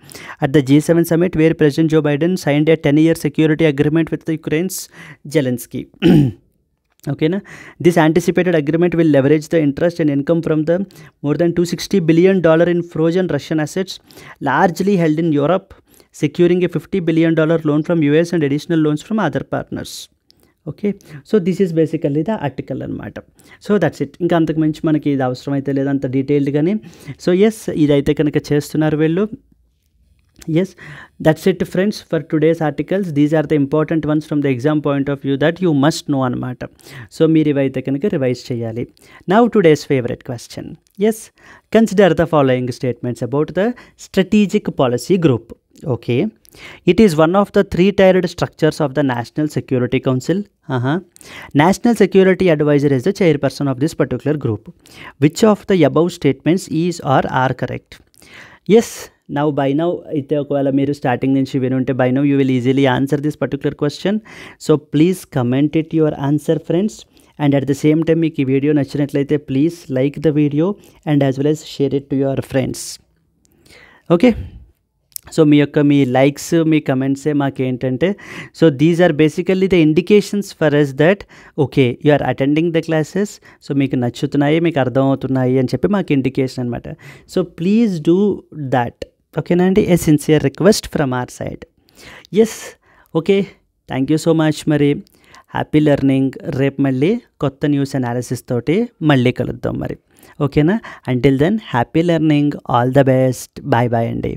at the G7 summit, where President Joe Biden signed a 10-year security agreement with the Ukraine's Zelensky. Okay, na? This anticipated agreement will leverage the interest and income from the more than $260 billion in frozen Russian assets largely held in Europe, securing a $50 billion loan from US and additional loans from other partners. Okay, so this is basically the article అనమాట. So that's it. ఇంకా అంతకు మించి మనకి ఇది అవసరం అయితే లేదు అంత డీటెయిల్డ్గాని. సో ఎస్, ఇదైతే కనుక చేస్తున్నారు వీళ్ళు. Yes, that's it friends for today's articles. These are the important ones from the exam point of view that you must know అనమాట. సో మీరు ఇవైతే కనుక రివైజ్ చేయాలి. Now today's favourite question. Yes, consider the following statements about the strategic policy group. Okay, it is one of the three-tiered structures of the National Security Council. National Security Advisor is the chairperson of this particular group. Which of the above statements is or are correct? Yes, now by now అయితే ఒకవేళ మీరు starting నుంచి వినుంటే by now you will easily answer this particular question. So please comment it your answer friends. And at the same time మీకు ఈ video నచ్చినట్లయితే please like the video and as well as share it to your friends. Okay. So మీ likes, మీ కమెంట్సే మాకేంటంటే, so these are basically the indications for us that okay you are attending the classes, so మీకు నచ్చుతున్నాయి, మీకు అర్థమవుతున్నాయి అని చెప్పి మాకు ఇండికేషన్ అనమాట. So please do that. ఓకేనా అండి, a sincere request from our side. Yes, okay, thank you so much. మరి హ్యాపీ లెర్నింగ్. రేపు మళ్ళీ కొత్త న్యూస్ అనాలిసిస్ తోటి మళ్ళీ కలుద్దాం మరి. ఓకేనా, until then happy learning, all the best, bye bye అండి.